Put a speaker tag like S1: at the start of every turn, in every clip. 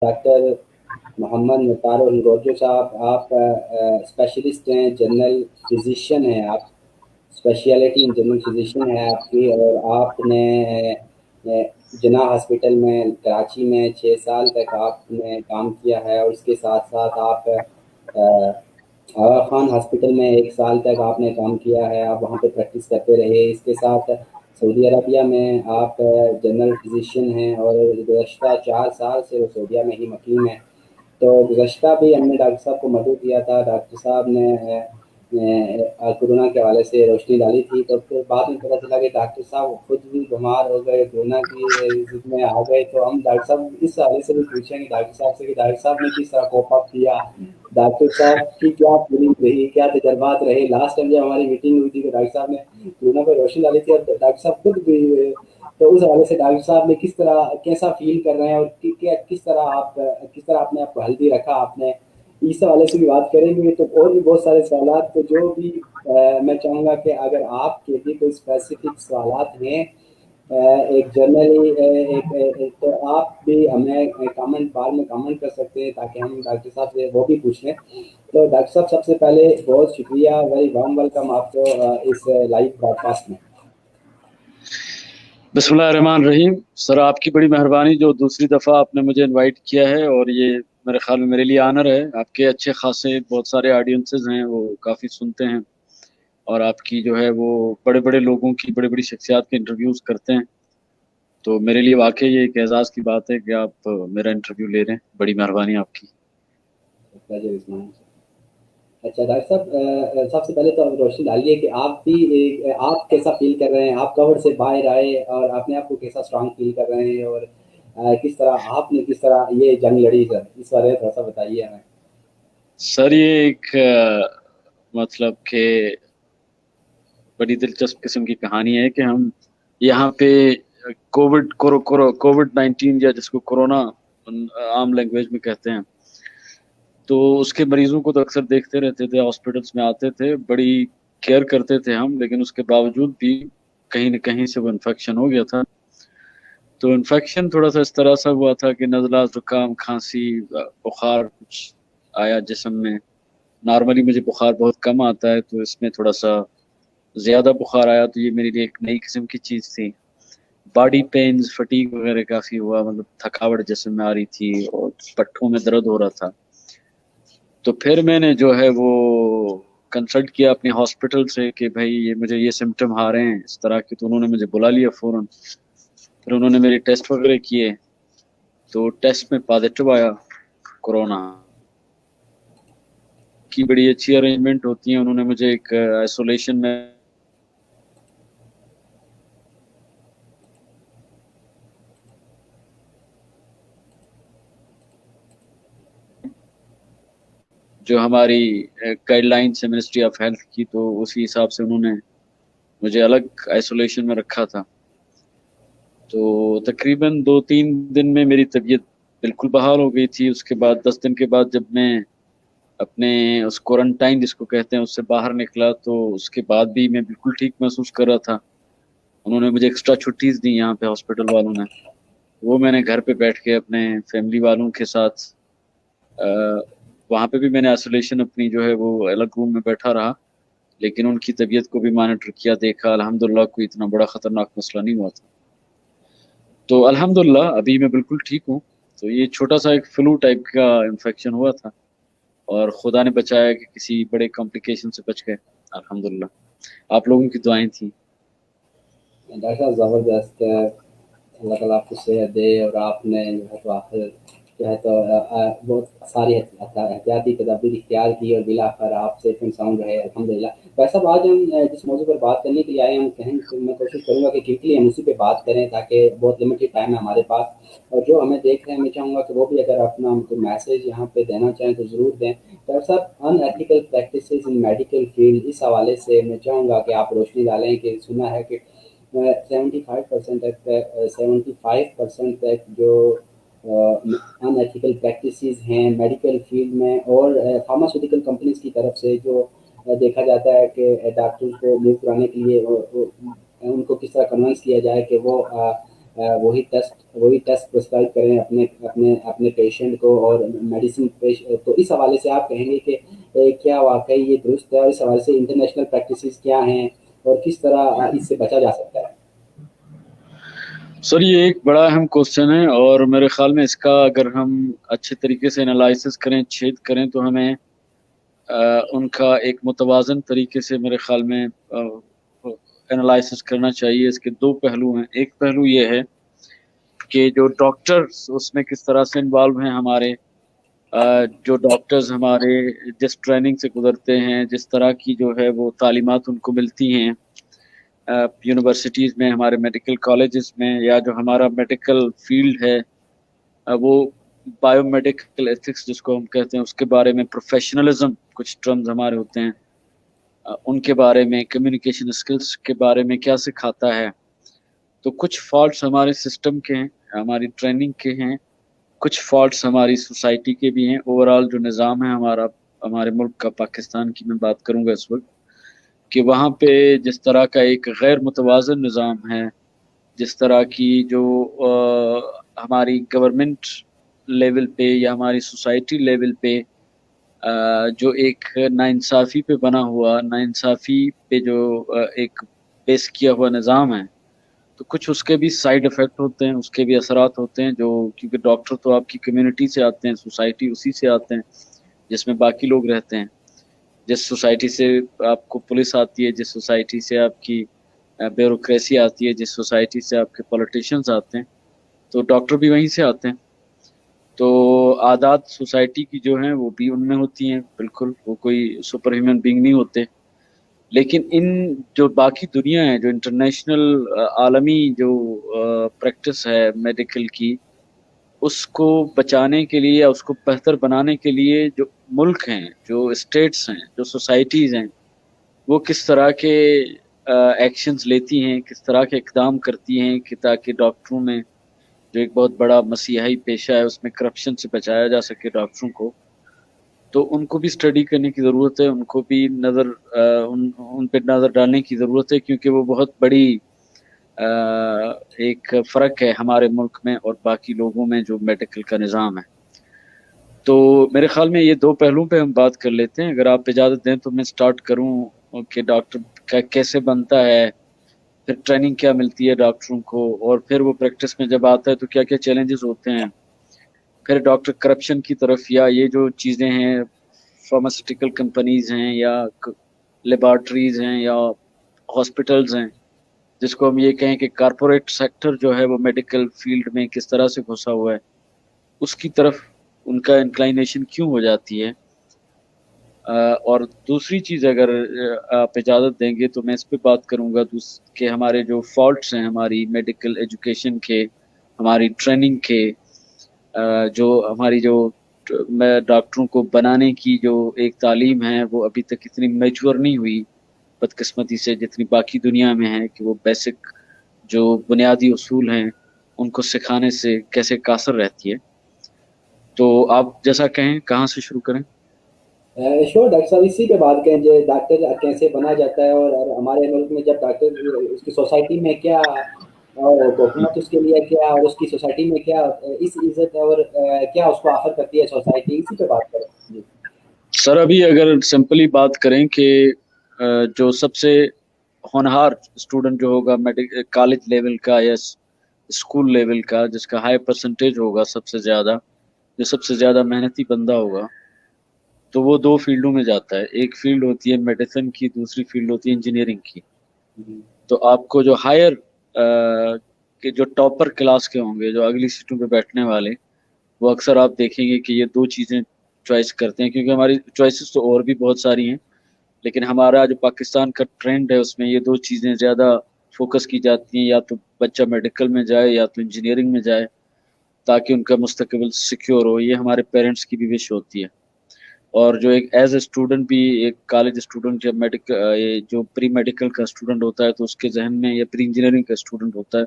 S1: Doctor محمد نثار الگوجو صاحب، آپ specialist ہیں، جنرل فزیشین ہیں، آپ اسپیشلٹی ان جنرل فزیشین ہے آپ کی، اور آپ نے جناح ہاسپٹل میں کراچی میں 6 سال تک آپ نے کام کیا ہے، اور اس کے ساتھ ساتھ آپ آغا خان ہاسپٹل میں 1 سال تک آپ نے کام کیا ہے، آپ وہاں پہ پریکٹس کرتے رہے۔ اس کے ساتھ سعودی عربیہ میں آپ جنرل فزیشین ہیں، اور گزشتہ 4 سال سے وہ سعودیہ میں ہی مقیم ہیں۔ تو گزشتہ بھی ہم نے ڈاکٹر صاحب کو مدعو کیا تھا، ڈاکٹر صاحب نے کورونا کے حوالے سے روشنی ڈالی تھی، تو پھر بعد میں پتہ چلا کہ ڈاکٹر صاحب خود بھی بیمار ہو گئے، کورونا کی ضد میں آ گئے۔ تو ہم ڈاکٹر صاحب اس حوالے سے بھی پوچھیں گے ڈاکٹر صاحب سے کہ ڈاکٹر صاحب نے کس طرح کوپ اپ کیا، ڈاکٹر صاحب کی کیا فیلنگ رہی، کیا تجربات رہے۔ لاسٹ ٹائم جب ہماری میٹنگ ہوئی تھی تو ڈاکٹر صاحب نے کورونا پہ روشنی ڈالی تھی، اور ڈاکٹر صاحب خود بھی، تو اس حوالے سے ڈاکٹر صاحب نے کس طرح کیسا فیل کر رہے ہیں، اور کس طرح آپ نے آپ کو ہیلدی رکھا آپ نے، اس حوالے سے بھی بات کریں گے۔ تو اور بھی بہت سارے سوالات، تو جو بھی میں چاہوں گا کہ اگر آپ کے بھی کوئی اسپیسیفک سوالات ہیں ایک جنرلی تو آپ بھی ہمیں کامنٹ بار میں کامنٹ کر سکتے ہیں، تاکہ ہم ڈاکٹر صاحب سے وہ بھی پوچھ لیں۔ تو ڈاکٹر صاحب سب سے پہلے بہت شکریہ، ویری وارم ویلکم آپ کو اس لائیو براڈ کاسٹ میں۔
S2: بسم اللہ الرحمن الرحیم۔ سر آپ کی بڑی مہربانی جو دوسری دفعہ آپ نے مجھے انوائٹ کیا ہے، اور یہ میرے خیال میں میرے لیے آنر ہے۔ آپ کے اچھے خاصے بہت سارے آڈینسز ہیں، وہ کافی سنتے ہیں، اور آپ کی جو ہے وہ بڑے بڑے لوگوں کی، بڑی بڑی شخصیات کے انٹرویوز کرتے ہیں۔ تو میرے لیے واقعی یہ ایک اعزاز کی بات ہے کہ آپ میرا انٹرویو لے رہے ہیں، بڑی مہربانی آپ کی۔
S1: اچھا ڈاکٹر صاحب، سب سے پہلے تو آپ روشنی ڈالیے کہ آپ کیسا فیل کر رہے ہیں، آپ کور سے باہر آئے اور اپنے آپ کو کیسا اسٹرانگ فیل کر رہے ہیں، اور کس طرح آپ نے کس طرح یہ جنگ لڑی سر، اس بارے میں تھوڑا سا بتائیے ہمیں۔
S2: سر یہ ایک مطلب کہ بڑی دلچسپ قسم کی کہانی ہے کہ ہم یہاں پہ کووڈ-19 یا جس کو کورونا عام لینگویج میں کہتے ہیں، تو اس کے مریضوں کو تو اکثر دیکھتے رہتے تھے، ہاسپٹلس میں آتے تھے، بڑی کیئر کرتے تھے ہم، لیکن اس کے باوجود بھی کہیں نہ کہیں سے وہ انفیکشن ہو گیا تھا۔ تو انفیکشن تھوڑا سا اس طرح سا ہوا تھا کہ نزلہ، زکام، کھانسی، بخار کچھ آیا جسم میں۔ نارملی مجھے بخار بہت کم آتا ہے، تو اس میں تھوڑا سا زیادہ بخار آیا، تو یہ میرے لیے ایک نئی قسم کی چیز تھی۔ باڈی پینز، فٹیگ وغیرہ کافی ہوا، مطلب تھکاوٹ جسم میں آ رہی تھی، اور پٹھوں میں درد ہو رہا تھا۔ تو پھر میں نے جو ہے وہ کنسلٹ کیا اپنے ہاسپٹل سے کہ بھائی یہ مجھے یہ سمٹم آ رہے ہیں اس طرح کے، تو انہوں نے مجھے بلا لیا فوراً۔ پھر انہوں نے میرے ٹیسٹ وغیرہ کیے، تو ٹیسٹ میں پازیٹیو آیا کورونا کی۔ بڑی اچھی ارینجمنٹ ہوتی ہیں، انہوں نے مجھے ایک آئسولیشن میں جو ہماری گائیڈ لائنس ہے منسٹری آف ہیلتھ کی، تو اسی حساب سے انہوں نے مجھے الگ آئسولیشن میں رکھا تھا۔ تو تقریباً 2-3 دن میں میری طبیعت بالکل بحال ہو گئی تھی۔ اس کے بعد 10 دن کے بعد جب میں اپنے اس کوارنٹائن جس کو کہتے ہیں اس سے باہر نکلا، تو اس کے بعد بھی میں بالکل ٹھیک محسوس کر رہا تھا۔ انہوں نے مجھے ایکسٹرا چھٹیز دی یہاں پہ ہاسپٹل والوں نے، وہ میں نے گھر پہ بیٹھ کے اپنے فیملی والوں کے ساتھ وہاں پہ بھی میں نے آئسولیشن اپنی جو ہے وہ الگ روم میں بیٹھا رہا، لیکن ان کی طبیعت کو بھی مانیٹر کیا، دیکھا، الحمدللہ کوئی اتنا بڑا خطرناک مسئلہ نہیں ہوا تھا۔ تو الحمدللہ ابھی میں بالکل ٹھیک ہوں۔ تو یہ چھوٹا سا ایک فلو ٹائپ کا انفیکشن ہوا تھا، اور خدا نے بچایا کہ کسی بڑے کمپلیکیشن سے بچ گئے الحمدللہ۔ آپ لوگوں کی دعائیں تھیں۔
S1: ڈاکٹر صاحب زبردست، اللہ تعالیٰ آپ کو صحت دے، اور آپ نے جو ہے تو آخر جو ہے تو بہت ساری احتیاطی تدابیر اختیار کی، اور بالآخر آپ سیف اینڈ ساؤنڈ رہے الحمدللہ۔ ویسے آج ہم جس موضوع پر بات کرنے کے لیے آئے ہیں، میں کوشش کروں گا کہ کیونکہ ہم اسی پہ بات کریں، تاکہ بہت لمیٹڈ ٹائم ہے ہمارے پاس، اور جو ہمیں دیکھ رہے ہیں میں چاہوں گا کہ وہ بھی اگر اپنا کوئی میسج یہاں پہ دینا چاہیں تو ضرور دیں۔ ڈاکٹر صاحب، unethical practices in medical field, اس حوالے سے میں چاہوں گا کہ آپ روشنی ڈالیں کہ سنا ہے کہ 75% تک جو ان ایتھیکل پریکٹسز ہیں میڈیکل فیلڈ میں، اور فارماسیوٹیکل کمپنیز کی طرف سے جو دیکھا جاتا ہے کہ ڈاکٹرز کو موو کرانے کے لیے ان کو کس طرح کنونس کیا جائے کہ وہ وہی ٹیسٹ پرسکرائب کریں اپنے پیشنٹ کو اور میڈیسن تو اس حوالے سے آپ کہیں گے کہ کیا واقعی یہ درست ہے، اور اس حوالے سے انٹرنیشنل پریکٹسز کیا ہیں اور کس طرح اس سے بچا جا سکتا ہے؟
S2: سر یہ ایک بڑا اہم کوশ্چن ہے، اور میرے خیال میں اس کا اگر ہم اچھے طریقے سے انالائسس کریں، چھید کریں، تو ہمیں ان کا ایک متوازن طریقے سے میرے خیال میں انالائسس کرنا چاہیے۔ اس کے دو پہلو ہیں۔ ایک پہلو یہ ہے کہ جو ڈاکٹرز اس میں کس طرح سے انوالو ہیں ہمارے، جو ڈاکٹرز ہمارے جس ٹریننگ سے گزرتے ہیں، جس طرح کی جو ہے وہ تعلیمات ان کو ملتی ہیں یونیورسٹیز میں، ہمارے میڈیکل کالجز میں، یا جو ہمارا میڈیکل فیلڈ ہے وہ بایو میڈیکل ایتھکس جس کو ہم کہتے ہیں، اس کے بارے میں پروفیشنلزم کچھ ٹرمز ہمارے ہوتے ہیں، ان کے بارے میں، کمیونیکیشن اسکلس کے بارے میں کیا سکھاتا ہے۔ تو کچھ فالٹس ہمارے سسٹم کے ہیں، ہماری ٹریننگ کے ہیں، کچھ فالٹس ہماری سوسائٹی کے بھی ہیں۔ اوورآل جو نظام ہے ہمارے ملک کا، پاکستان کی میں بات کروں گا اس وقت، کہ وہاں پہ جس طرح کا ایک غیر متوازن نظام ہے، جس طرح کی جو ہماری گورنمنٹ لیول پہ یا ہماری سوسائٹی لیول پہ جو ایک ناانصافی پہ بنا ہوا، ناانصافی پہ جو ایک پیش کیا ہوا نظام ہے، تو کچھ اس کے بھی سائیڈ افیکٹ ہوتے ہیں، اس کے بھی اثرات ہوتے ہیں، جو کیونکہ ڈاکٹر تو آپ کی کمیونٹی سے آتے ہیں، سوسائٹی اسی سے آتے ہیں جس میں باقی لوگ رہتے ہیں۔ جس سوسائٹی سے آپ کو پولیس آتی ہے، جس سوسائٹی سے آپ کی بیوروکریسی آتی ہے، جس سوسائٹی سے آپ کے پولیٹیشینز آتے ہیں، تو ڈاکٹر بھی وہیں سے آتے ہیں۔ تو عادات سوسائٹی کی جو ہیں وہ بھی ان میں ہوتی ہیں، بالکل وہ کوئی سپر ہیومن بینگ نہیں ہوتے۔ لیکن ان جو باقی دنیا ہے، جو انٹرنیشنل عالمی جو پریکٹس ہے میڈیکل کی، اس کو بچانے کے لیے یا اس کو بہتر بنانے کے لیے جو ملک ہیں، جو اسٹیٹس ہیں، جو سوسائٹیز ہیں، وہ کس طرح کے ایکشنز لیتی ہیں، کس طرح کے اقدام کرتی ہیں کہ تاکہ ڈاکٹروں میں جو ایک بہت بڑا مسیحی پیشہ ہے اس میں کرپشن سے بچایا جا سکے ڈاکٹروں کو۔ تو ان کو بھی اسٹڈی کرنے کی ضرورت ہے، ان کو بھی ان پہ نظر ڈالنے کی ضرورت ہے، کیونکہ وہ بہت بڑی ایک فرق ہے ہمارے ملک میں اور باقی لوگوں میں جو میڈیکل کا نظام ہے۔ تو میرے خیال میں یہ دو پہلوؤں پہ ہم بات کر لیتے ہیں۔ اگر آپ اجازت دیں تو میں سٹارٹ کروں کہ ڈاکٹر کیسے بنتا ہے، پھر ٹریننگ کیا ملتی ہے ڈاکٹروں کو، اور پھر وہ پریکٹس میں جب آتا ہے تو کیا کیا چیلنجز ہوتے ہیں، پھر ڈاکٹر کرپشن کی طرف، یا یہ جو چیزیں ہیں فارماسیوٹیکل کمپنیز ہیں یا لیبارٹریز ہیں یا ہاسپٹلز ہیں، جس کو ہم یہ کہیں کہ کارپوریٹ سیکٹر جو ہے وہ میڈیکل فیلڈ میں کس طرح سے گھسا ہوا ہے، اس کی طرف ان کا انکلائنیشن کیوں ہو جاتی ہے۔ اور دوسری چیز اگر آپ اجازت دیں گے تو میں اس پہ بات کروں گا کہ ہمارے جو فالٹس ہیں ہماری میڈیکل ایجوکیشن کے، ہماری ٹریننگ کے، جو ہماری جو ڈاکٹروں کو بنانے کی جو ایک تعلیم ہے وہ ابھی تک اتنی میچور نہیں ہوئی بدقسمتی سے جتنی باقی دنیا میں ہے، کہ وہ بیسک جو بنیادی اصول ہیں ان کو سکھانے سے کیسے قاصر رہتی ہے۔ تو آپ جیسا کہیں، کہاں سے شروع کریں؟
S1: شور ڈاکٹر صاحب اسی پہ بات کریں جو ڈاکٹر کیسے بنا جاتا ہے، اور ہمارے ملک میں جب ڈاکٹر اس کی سوسائٹی میں کیا، اور حکومت اس کے لیے کیا، اور اس کی سوسائٹی میں کیا اس عزت اور کیا اس کو آفر کرتی ہے سوسائٹی، اسی پہ بات کریں جی۔
S2: سر ابھی اگر سمپلی بات کریں کہ جو سب سے ہونہار اسٹوڈنٹ جو ہوگا کالج لیول کا یا اسکول لیول کا، جس کا ہائی پرسنٹیج ہوگا سب سے زیادہ، جو سب سے زیادہ محنتی بندہ ہوگا، تو وہ دو فیلڈوں میں جاتا ہے۔ ایک فیلڈ ہوتی ہے میڈیسن کی، دوسری فیلڈ ہوتی ہے انجینئرنگ کی۔ تو آپ کو جو ہائر کہ جو ٹاپر کلاس کے ہوں گے، جو اگلی سیٹوں پہ بیٹھنے والے، وہ اکثر آپ دیکھیں گے کہ یہ دو چیزیں چوائس کرتے ہیں، کیونکہ ہماری چوائسز تو اور بھی بہت ساری ہیں، لیکن ہمارا جو پاکستان کا ٹرینڈ ہے اس میں یہ دو چیزیں زیادہ فوکس کی جاتی ہیں، یا تو بچہ میڈیکل میں جائے یا تو انجینئرنگ میں جائے، تاکہ ان کا مستقبل سیکیور ہو۔ یہ ہمارے پیرنٹس کی بھی وش ہوتی ہے۔ اور جو ایک ایز اے اسٹوڈنٹ بھی، ایک کالج اسٹوڈنٹ جب جو پری میڈیکل کا اسٹوڈنٹ ہوتا ہے تو اس کے ذہن میں، یا پری انجینئرنگ کا اسٹوڈنٹ ہوتا ہے،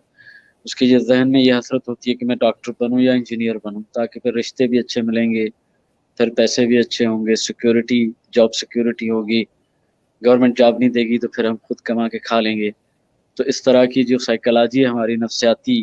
S2: اس کے یہ ذہن میں یہ حسرت ہوتی ہے کہ میں ڈاکٹر بنوں یا انجینئر بنوں، تاکہ پھر رشتے بھی اچھے ملیں گے، پھر پیسے بھی اچھے ہوں گے، سیکیورٹی، جاب سیکیورٹی ہوگی، گورنمنٹ جاب نہیں دے گی تو پھر ہم خود کما کے کھا لیں گے۔ تو اس طرح کی جو سائیکالوجی ہے ہماری نفسیاتی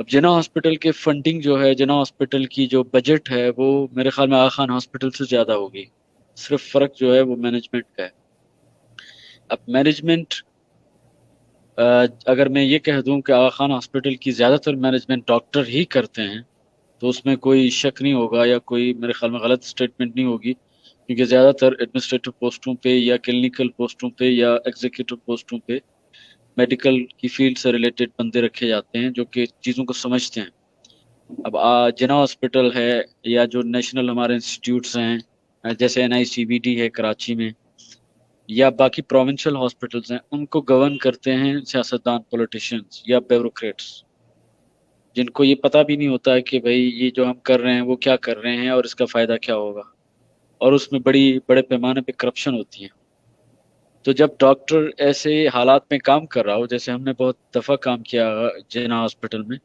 S2: اب جنا ہاسپٹل کے فنڈنگ جو ہے، جنا ہاسپٹل کی جو بجٹ ہے وہ میرے خیال میں آغا خان ہاسپٹل سے زیادہ ہوگی، صرف فرق جو ہے وہ مینجمنٹ کا ہے۔ اب مینجمنٹ اگر میں یہ کہہ دوں کہ آغا خان ہاسپٹل کی زیادہ تر مینجمنٹ ڈاکٹر ہی کرتے ہیں تو اس میں کوئی شک نہیں ہوگا، یا کوئی میرے خیال میں غلط اسٹیٹمنٹ نہیں ہوگی، کیونکہ زیادہ تر ایڈمنسٹریٹو پوسٹوں پہ یا کلینکل پوسٹوں پہ یا ایگزیکٹو پوسٹوں پہ میڈیکل کی فیلڈ سے ریلیٹڈ بندے رکھے جاتے ہیں جو کہ چیزوں کو سمجھتے ہیں۔ اب جنا ہاسپٹل ہے یا جو نیشنل ہمارے انسٹیٹیوٹس ہیں جیسے NICVD ہے کراچی میں، یا باقی پروونشل ہاسپٹلز ہیں، ان کو گورن کرتے ہیں سیاستدان، پولیٹیشینز یا بیوروکریٹس، جن کو یہ پتہ بھی نہیں ہوتا ہے کہ بھئی یہ جو ہم کر رہے ہیں وہ کیا کر رہے ہیں اور اس کا فائدہ کیا ہوگا، اور اس میں بڑے پیمانے پہ کرپشن ہوتی ہے۔ تو جب ڈاکٹر ایسے حالات میں کام کر رہا ہو، جیسے ہم نے بہت دفعہ کام کیا جنا ہاسپٹل میں،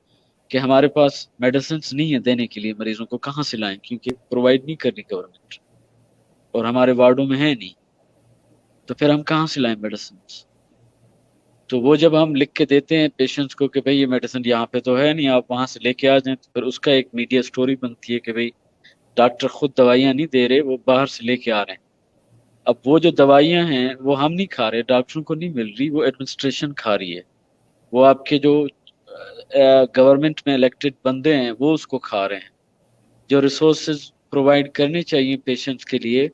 S2: کہ ہمارے پاس میڈیسنس نہیں ہے دینے کے لیے مریضوں کو، کہاں سے لائیں، کیونکہ پرووائڈ نہیں کر رہی گورنمنٹ اور ہمارے وارڈوں میں ہے نہیں، تو پھر ہم کہاں سے لائیں میڈیسنس؟ تو وہ جب ہم لکھ کے دیتے ہیں پیشنٹس کو کہ بھئی یہ میڈیسن یہاں پہ تو ہے نہیں، آپ وہاں سے لے کے آ جائیں، تو پھر اس کا ایک میڈیا سٹوری بنتی ہے کہ بھئی ڈاکٹر خود دوائیاں نہیں دے رہے، وہ باہر سے لے کے آ رہے ہیں۔ اب وہ جو دوائیاں ہیں وہ ہم نہیں کھا رہے، ڈاکٹروں کو نہیں مل رہی، وہ ایڈمنسٹریشن کھا رہی ہے، وہ آپ کے جو گورنمنٹ میں الیکٹڈ بندے ہیں وہ اس کو کھا رہے ہیں۔ جو ریسورسز پرووائڈ کرنے چاہیے پیشنٹس کے لیے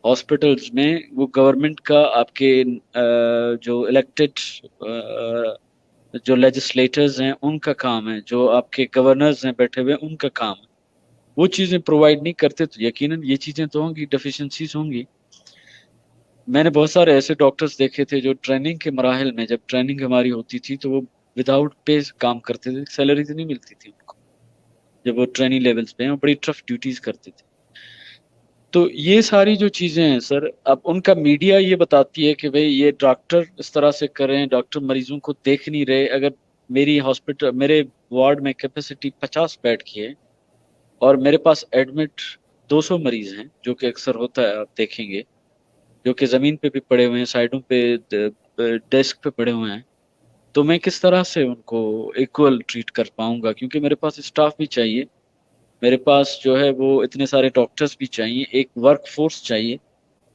S2: ہاسپٹلز میں، وہ گورنمنٹ کا، آپ کے جو الیکٹڈ جو لیجسلیٹرز ہیں ان کا کام ہے، جو آپ کے گورنرز ہیں بیٹھے ہوئے ان کا کام ہے، وہ چیزیں پرووائڈ نہیں کرتے تو یقیناً یہ چیزیں تو ہوں گی، ڈیفیشنسیز ہوں گی۔ میں نے بہت سارے ایسے ڈاکٹرز دیکھے تھے جو ٹریننگ کے مراحل میں، جب ٹریننگ ہماری ہوتی تھی تو وہ وداؤٹ پے کام کرتے تھے، سیلری تو نہیں ملتی تھی ان کو جب وہ ٹریننگ لیولز پہ ہیں، بڑی ٹف ڈیوٹیز کرتے تھے۔ تو یہ ساری جو چیزیں ہیں سر، اب ان کا میڈیا یہ بتاتی ہے کہ بھئی یہ ڈاکٹر اس طرح سے کریں، ڈاکٹر مریضوں کو دیکھ نہیں رہے۔ اگر میری ہاسپٹل، میرے وارڈ میں کیپیسٹی 50 بیڈ کی ہے اور میرے پاس ایڈمٹ 200 مریض ہیں، جو کہ اکثر ہوتا ہے، آپ دیکھیں گے، جو کہ زمین پہ بھی پڑے ہوئے ہیں، سائڈوں پہ ڈیسک پہ پڑے ہوئے ہیں، تو میں کس طرح سے ان کو ایکول ٹریٹ کر پاؤں گا؟ کیونکہ میرے پاس اسٹاف بھی چاہیے، میرے پاس جو ہے وہ اتنے سارے ڈاکٹرز بھی چاہیے، ایک ورک فورس چاہیے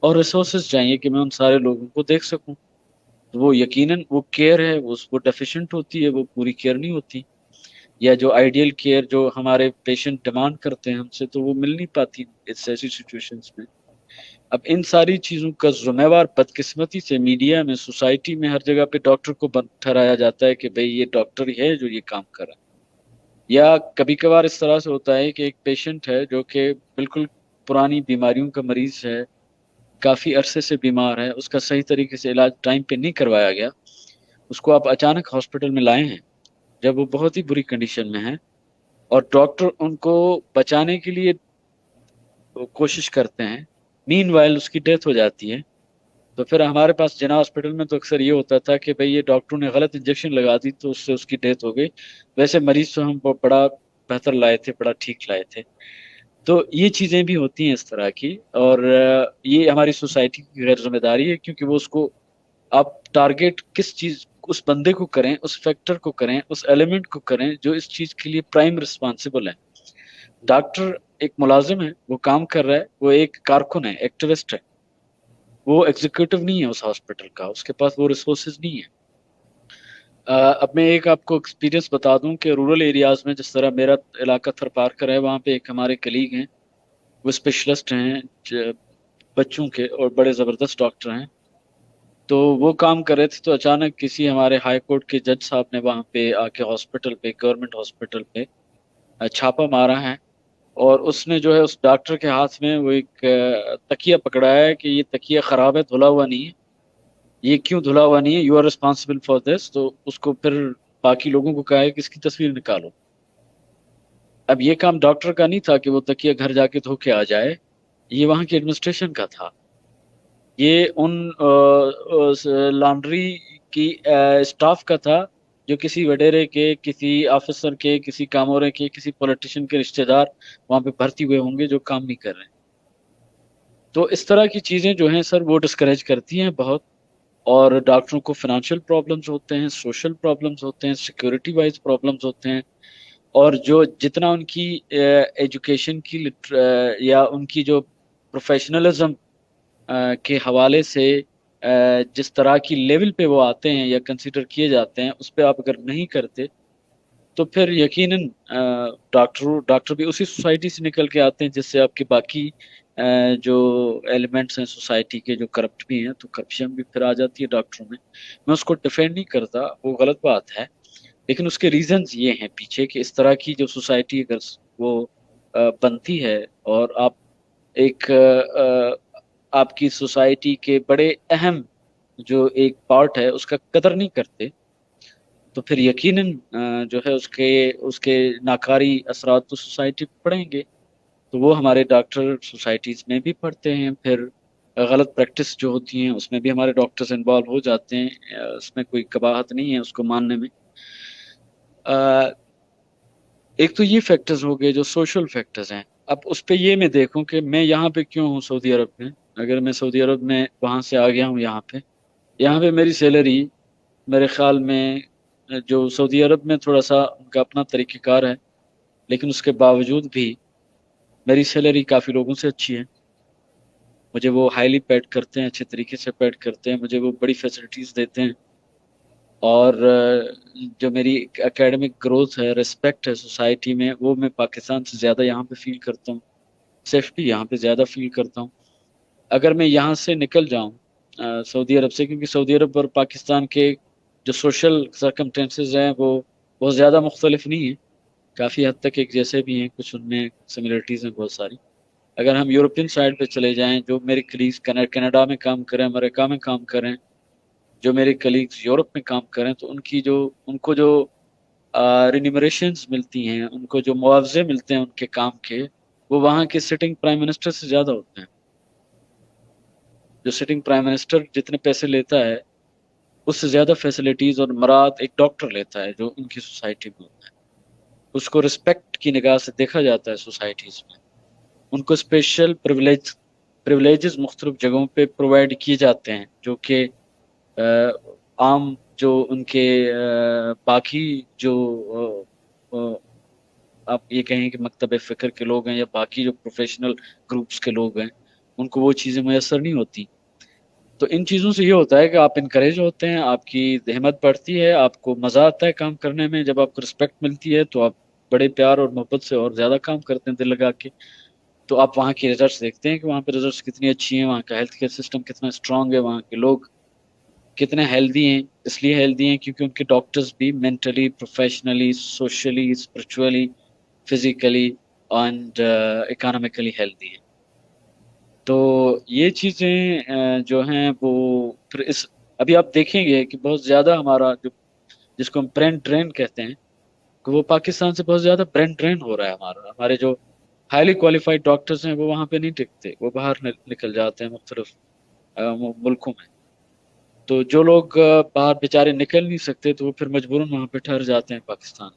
S2: اور ریسورسز چاہیے کہ میں ان سارے لوگوں کو دیکھ سکوں۔ تو وہ یقیناً وہ کیئر ہے وہ ڈیفیشینٹ ہوتی ہے، وہ پوری کیئر نہیں ہوتی، یا جو آئیڈیل کیئر جو ہمارے پیشنٹ ڈیمانڈ کرتے ہیں ہم سے، تو وہ مل نہیں پاتی اس ایسی سچویشنز میں۔ اب ان ساری چیزوں کا ذمہ وار بدقسمتی سے میڈیا میں، سوسائٹی میں، ہر جگہ پہ ڈاکٹر کو ٹھہرایا جاتا ہے کہ بھئی یہ ڈاکٹر ہی ہے جو یہ کام کر رہا ہے۔ یا کبھی کبھار اس طرح سے ہوتا ہے کہ ایک پیشنٹ ہے جو کہ بالکل پرانی بیماریوں کا مریض ہے، کافی عرصے سے بیمار ہے، اس کا صحیح طریقے سے علاج ٹائم پہ نہیں کروایا گیا، اس کو آپ اچانک ہاسپٹل میں لائے ہیں جب وہ بہت ہی بری کنڈیشن میں ہے، اور ڈاکٹر ان کو بچانے کے لیے کوشش کرتے ہیں، مین وائل اس کی ڈیتھ ہو جاتی ہے۔ تو پھر ہمارے پاس جنا ہاسپٹل میں تو اکثر یہ ہوتا تھا کہ بھئی یہ ڈاکٹروں نے غلط انجیکشن لگا دی تو اس سے اس کی ڈیتھ ہو گئی، ویسے مریض تو ہم بڑا بہتر لائے تھے، بڑا ٹھیک لائے تھے۔ تو یہ چیزیں بھی ہوتی ہیں اس طرح کی، اور یہ ہماری سوسائٹی کی غیر ذمہ داری ہے، کیونکہ وہ اس کو آپ ٹارگیٹ کس چیز، اس بندے کو کریں، اس فیکٹر کو کریں، اس ایلیمنٹ کو کریں جو اس چیز کے لیے پرائم رسپانسبل ہے۔ ڈاکٹر ایک ملازم ہے، وہ کام کر رہا ہے، وہ ایک کارکن ہے، ایکٹیوسٹ ہے، وہ ایگزیکٹو نہیں ہے اس ہاسپٹل کا، اس کے پاس وہ ریسورسز نہیں ہے۔ اب میں ایک آپ کو ایکسپیرینس بتا دوں کہ رورل ایریاز میں، جس طرح میرا علاقہ تھر پارکر ہے، وہاں پہ ایک ہمارے کلیگ ہیں، وہ اسپیشلسٹ ہیں بچوں کے اور بڑے زبردست ڈاکٹر ہیں، تو وہ کام کر رہے تھے تو اچانک کسی ہمارے ہائی کورٹ کے جج صاحب نے وہاں پہ آ کے ہاسپٹل پہ، گورنمنٹ ہاسپٹل پہ چھاپا مارا ہے، اور اس نے جو ہے اس ڈاکٹر کے ہاتھ میں وہ ایک تکیہ پکڑا ہے کہ یہ تکیہ خراب ہے، دھلا ہوا نہیں ہے، یہ کیوں دھلا ہوا نہیں ہے، you are responsible for this. تو اس کو پھر باقی لوگوں کو کہا ہے کہ اس کی تصویر نکالو۔ اب یہ کام ڈاکٹر کا نہیں تھا کہ وہ تکیہ گھر جا کے دھو کے آ جائے، یہ وہاں کی ایڈمنسٹریشن کا تھا، یہ ان لانڈری کی اسٹاف کا تھا جو کسی وڈیرے کے، کسی آفیسر کے، کسی کامورے کے، کسی پولیٹیشین کے رشتہ دار وہاں پہ بھرتی ہوئے ہوں گے جو کام نہیں کر رہے ہیں۔ تو اس طرح کی چیزیں جو ہیں سر وہ ڈسکریج کرتی ہیں بہت، اور ڈاکٹروں کو فنانشیل پرابلمز ہوتے ہیں، سوشل پرابلمز ہوتے ہیں، سیکیورٹی وائز پرابلمز ہوتے ہیں، اور جو جتنا ان کی ایجوکیشن کی یا ان کی جو پروفیشنلزم کے حوالے سے جس طرح کی لیول پہ وہ آتے ہیں یا کنسیڈر کیے جاتے ہیں، اس پہ آپ اگر نہیں کرتے تو پھر یقیناً ڈاکٹر بھی اسی سوسائٹی سے نکل کے آتے ہیں جس سے آپ کے باقی جو ایلیمنٹس ہیں سوسائٹی کے جو کرپٹ بھی ہیں، تو کرپشن بھی پھر آ جاتی ہے ڈاکٹروں میں اس کو ڈیفینڈ نہیں کرتا، وہ غلط بات ہے، لیکن اس کے ریزنز یہ ہیں پیچھے کہ اس طرح کی جو سوسائٹی اگر وہ بنتی ہے اور آپ ایک آپ کی سوسائٹی کے بڑے اہم جو ایک پارٹ ہے اس کا قدر نہیں کرتے، تو پھر یقیناً جو ہے اس کے ناکاری اثرات تو سوسائٹی پہ پڑیں گے، تو وہ ہمارے ڈاکٹر سوسائٹیز میں بھی پڑھتے ہیں، پھر غلط پریکٹس جو ہوتی ہیں اس میں بھی ہمارے ڈاکٹرز انوالو ہو جاتے ہیں، اس میں کوئی قباحت نہیں ہے اس کو ماننے میں۔ ایک تو یہ فیکٹرز ہو گئے جو سوشل فیکٹرز ہیں۔ اب اس پہ یہ میں دیکھوں کہ میں یہاں پہ کیوں ہوں سعودی عرب میں، اگر میں سعودی عرب میں وہاں سے آ گیا ہوں یہاں پہ میری سیلری میرے خیال میں جو سعودی عرب میں تھوڑا سا ان کا اپنا طریقہ کار ہے، لیکن اس کے باوجود بھی میری سیلری کافی لوگوں سے اچھی ہے، مجھے وہ ہائیلی پیڈ کرتے ہیں، اچھے طریقے سے پیڈ کرتے ہیں، مجھے وہ بڑی فیسلٹیز دیتے ہیں، اور جو میری اکیڈمک گروتھ ہے، ریسپیکٹ ہے سوسائٹی میں، وہ میں پاکستان سے زیادہ یہاں پہ فیل کرتا ہوں، سیفٹی یہاں پہ زیادہ فیل کرتا ہوں۔ اگر میں یہاں سے نکل جاؤں سعودی عرب سے، کیونکہ سعودی عرب اور پاکستان کے جو سوشل سرکمٹینسز ہیں وہ بہت زیادہ مختلف نہیں ہیں، کافی حد تک ایک جیسے بھی ہیں، کچھ ان میں سملرٹیز ہیں بہت ساری۔ اگر ہم یورپین سائڈ پہ چلے جائیں، جو میرے کلیگز کینیڈا میں کام کریں، امریکہ میں کام کریں، جو میرے کلیگز یورپ میں کام کریں، تو ان کو جو رینیمریشنز ملتی ہیں، ان کو جو معاوضے ملتے ہیں ان کے کام کے، وہ وہاں کے سٹنگ پرائم منسٹر سے زیادہ ہوتے ہیں۔ جو سٹنگ پرائم منسٹر جتنے پیسے لیتا ہے اس سے زیادہ فیسلٹیز اور مراد ایک ڈاکٹر لیتا ہے جو ان کی سوسائٹی میں ہوتا ہے، اس کو رسپیکٹ کی نگاہ سے دیکھا جاتا ہے سوسائٹیز میں، ان کو اسپیشل پریولیجز مختلف جگہوں پہ پرووائڈ کیے جاتے ہیں، جو کہ عام جو ان کے باقی جو آپ یہ کہیں کہ مکتب فکر کے لوگ ہیں یا باقی جو پروفیشنل گروپس کے لوگ ہیں، ان کو وہ چیزیں میسر نہیں ہوتی۔ تو ان چیزوں سے یہ ہوتا ہے کہ آپ انکریج ہوتے ہیں، آپ کی ہمت بڑھتی ہے، آپ کو مزہ آتا ہے کام کرنے میں، جب آپ کو رسپیکٹ ملتی ہے تو آپ بڑے پیار اور محبت سے اور زیادہ کام کرتے ہیں دل لگا کے۔ تو آپ وہاں کی ریزلٹس دیکھتے ہیں کہ وہاں پہ ریزلٹس کتنی اچھی ہیں، وہاں کا ہیلتھ کیئر سسٹم کتنا اسٹرانگ ہے، وہاں کے لوگ کتنے ہیلدی ہیں، اس لیے ہیلدی ہیں کیونکہ ان کے ڈاکٹرز بھی mentally, professionally, socially, spiritually, physically and economically healthy ہیں۔ تو یہ چیزیں جو ہیں وہ پھر ابھی آپ دیکھیں گے کہ بہت زیادہ ہمارا جس کو ہم برین ڈرین کہتے ہیں، کہ وہ پاکستان سے بہت زیادہ برین ڈرین ہو رہا ہے ہمارے جو ہائیلی کوالیفائڈ ڈاکٹرز ہیں وہ وہاں پہ نہیں ٹکتے، وہ باہر نکل جاتے ہیں مختلف ملکوں میں۔ تو جو لوگ باہر بیچارے نکل نہیں سکتے تو وہ پھر مجبوراً وہاں پہ ٹھہر جاتے ہیں پاکستان۔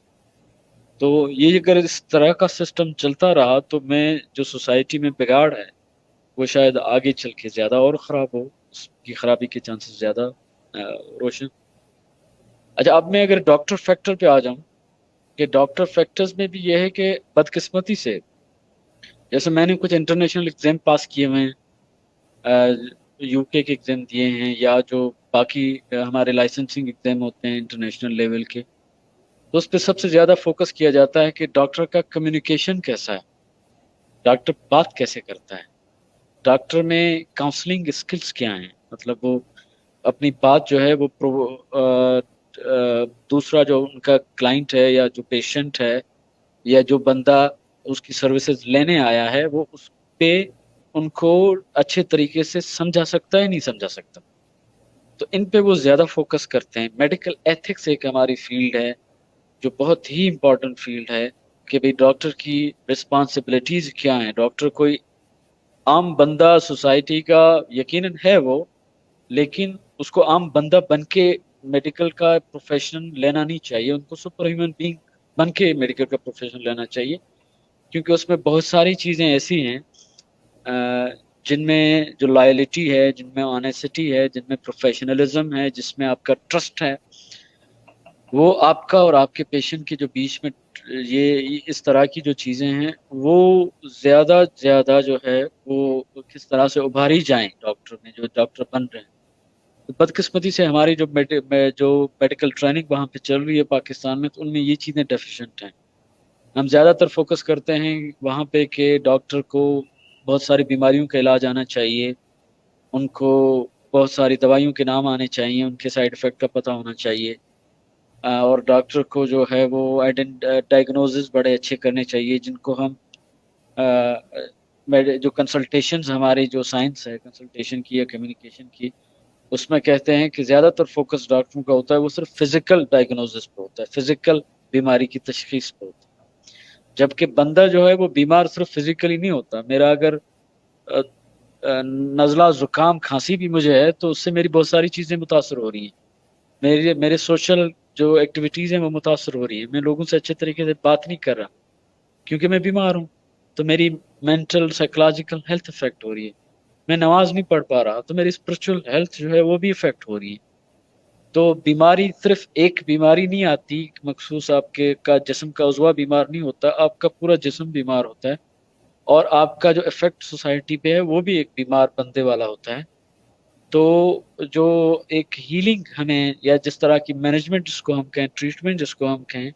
S2: تو یہ اگر اس طرح کا سسٹم چلتا رہا تو میں جو سوسائٹی میں بگاڑ ہے وہ شاید آگے چل کے زیادہ اور خراب ہو، اس کی خرابی کے چانسز زیادہ روشن۔ اچھا، اب میں اگر ڈاکٹر فیکٹر پہ آ جاؤں کہ ڈاکٹر فیکٹرز میں بھی یہ ہے کہ بدقسمتی سے جیسے میں نے کچھ انٹرنیشنل ایگزام پاس کیے ہوئے ہیں، یو کے ایگزام دیے ہیں، یا جو باقی ہمارے لائسنسنگ ایگزام ہوتے ہیں انٹرنیشنل لیول کے، تو اس پہ سب سے زیادہ فوکس کیا جاتا ہے کہ ڈاکٹر کا کمیونیکیشن کیسا ہے، ڈاکٹر بات کیسے کرتا ہے، ڈاکٹر میں کاؤنسلنگ اسکلز کیا ہیں، مطلب وہ اپنی بات جو ہے وہ دوسرا جو ان کا کلائنٹ ہے یا جو پیشنٹ ہے یا جو بندہ اس کی سروسز لینے آیا ہے، وہ اس پہ ان کو اچھے طریقے سے سمجھا سکتا ہے نہیں سمجھا سکتا، تو ان پہ وہ زیادہ فوکس کرتے ہیں۔ میڈیکل ایتھکس ایک ہماری فیلڈ ہے جو بہت ہی امپورٹنٹ فیلڈ ہے کہ بھئی ڈاکٹر کی رسپانسبلٹیز کیا ہیں، ڈاکٹر کوئی عام بندہ سوسائٹی کا یقیناً ہے وہ، لیکن اس کو عام بندہ بن کے میڈیکل کا پروفیشن لینا نہیں چاہیے، ان کو سپر ہیومن بینگ بن کے میڈیکل کا پروفیشن لینا چاہیے، کیونکہ اس میں بہت ساری چیزیں ایسی ہیں جن میں جو لائلٹی ہے، جن میں آنیسٹی ہے، جن میں پروفیشنلزم ہے، جس میں آپ کا ٹرسٹ ہے، وہ آپ کا اور آپ کے پیشنٹ کے جو بیچ میں یہ اس طرح کی جو چیزیں ہیں وہ زیادہ زیادہ جو ہے وہ کس طرح سے ابھاری جائیں ڈاکٹر میں، جو ڈاکٹر بن رہے ہیں. تو بدقسمتی سے ہماری جو میڈیکل ٹریننگ وہاں پہ چل رہی ہے پاکستان میں، تو ان میں یہ چیزیں ڈیفیشینٹ ہیں. ہم زیادہ تر فوکس کرتے ہیں وہاں پہ کہ ڈاکٹر کو بہت ساری بیماریوں کا علاج آنا چاہیے، ان کو بہت ساری دوائیوں کے نام آنے چاہیے، ان کے سائیڈ افیکٹ کا پتہ ہونا چاہیے، اور ڈاکٹر کو جو ہے وہ ڈائگنوزز بڑے اچھے کرنے چاہیے، جن کو ہم جو کنسلٹیشنز ہماری جو سائنس ہے کنسلٹیشن کی یا کمیونیکیشن کی، اس میں کہتے ہیں کہ زیادہ تر فوکس ڈاکٹروں کا ہوتا ہے وہ صرف فزیکل ڈائگنوزس پہ ہوتا ہے، فزیکل بیماری کی تشخیص پہ ہوتا ہے. جبکہ بندہ جو ہے وہ بیمار صرف فزیکلی نہیں ہوتا. میرا اگر نزلہ زکام کھانسی بھی مجھے ہے تو اس سے میری بہت ساری چیزیں متاثر ہو رہی ہیں، میرے سوشل جو ایکٹیویٹیز ہیں وہ متاثر ہو رہی ہیں، میں لوگوں سے اچھے طریقے سے بات نہیں کر رہا کیونکہ میں بیمار ہوں، تو میری مینٹل سائیکولوجیکل ہیلتھ افیکٹ ہو رہی ہے. میں نماز نہیں پڑھ پا رہا تو میری اسپرچل ہیلتھ جو ہے وہ بھی افیکٹ ہو رہی ہے. تو بیماری صرف ایک بیماری نہیں آتی مخصوص آپ کے کا جسم کا عضو بیمار نہیں ہوتا، آپ کا پورا جسم بیمار ہوتا ہے، اور آپ کا جو افیکٹ سوسائٹی پہ ہے وہ بھی ایک بیمار بندے والا ہوتا ہے. تو جو ایک ہیلنگ ہمیں یا جس طرح کی مینجمنٹ جس کو ہم کہیں، ٹریٹمنٹ جس کو ہم کہیں،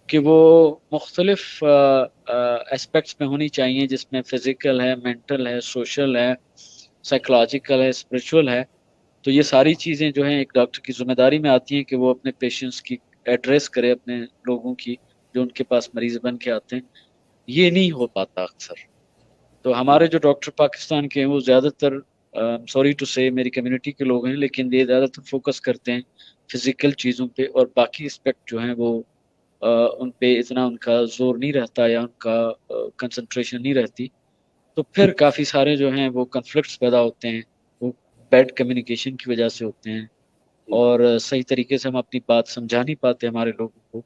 S2: کہ وہ مختلف اسپیکٹس میں ہونی چاہیے، جس میں فزیکل ہے، مینٹل ہے، سوشل ہے، سائیکولوجیکل ہے، اسپریچول ہے. تو یہ ساری چیزیں جو ہیں ایک ڈاکٹر کی ذمہ داری میں آتی ہیں کہ وہ اپنے پیشنٹس کی ایڈریس کرے، اپنے لوگوں کی جو ان کے پاس مریض بن کے آتے ہیں. یہ نہیں ہو پاتا اکثر. تو ہمارے جو ڈاکٹر پاکستان کے ہیں وہ زیادہ تر سوری ٹو سے میری کمیونٹی کے لوگ ہیں، لیکن یہ زیادہ تر فوکس کرتے ہیں فزیکل چیزوں پہ، اور باقی اسپیکٹ جو ہیں وہ ان پہ اتنا ان کا زور نہیں رہتا یا ان کا کنسنٹریشن نہیں رہتی. تو پھر کافی سارے جو ہیں وہ کنفلکٹس پیدا ہوتے ہیں، وہ بیڈ کمیونیکیشن کی وجہ سے ہوتے ہیں، اور صحیح طریقے سے ہم اپنی بات سمجھا نہیں پاتے ہمارے لوگوں کو.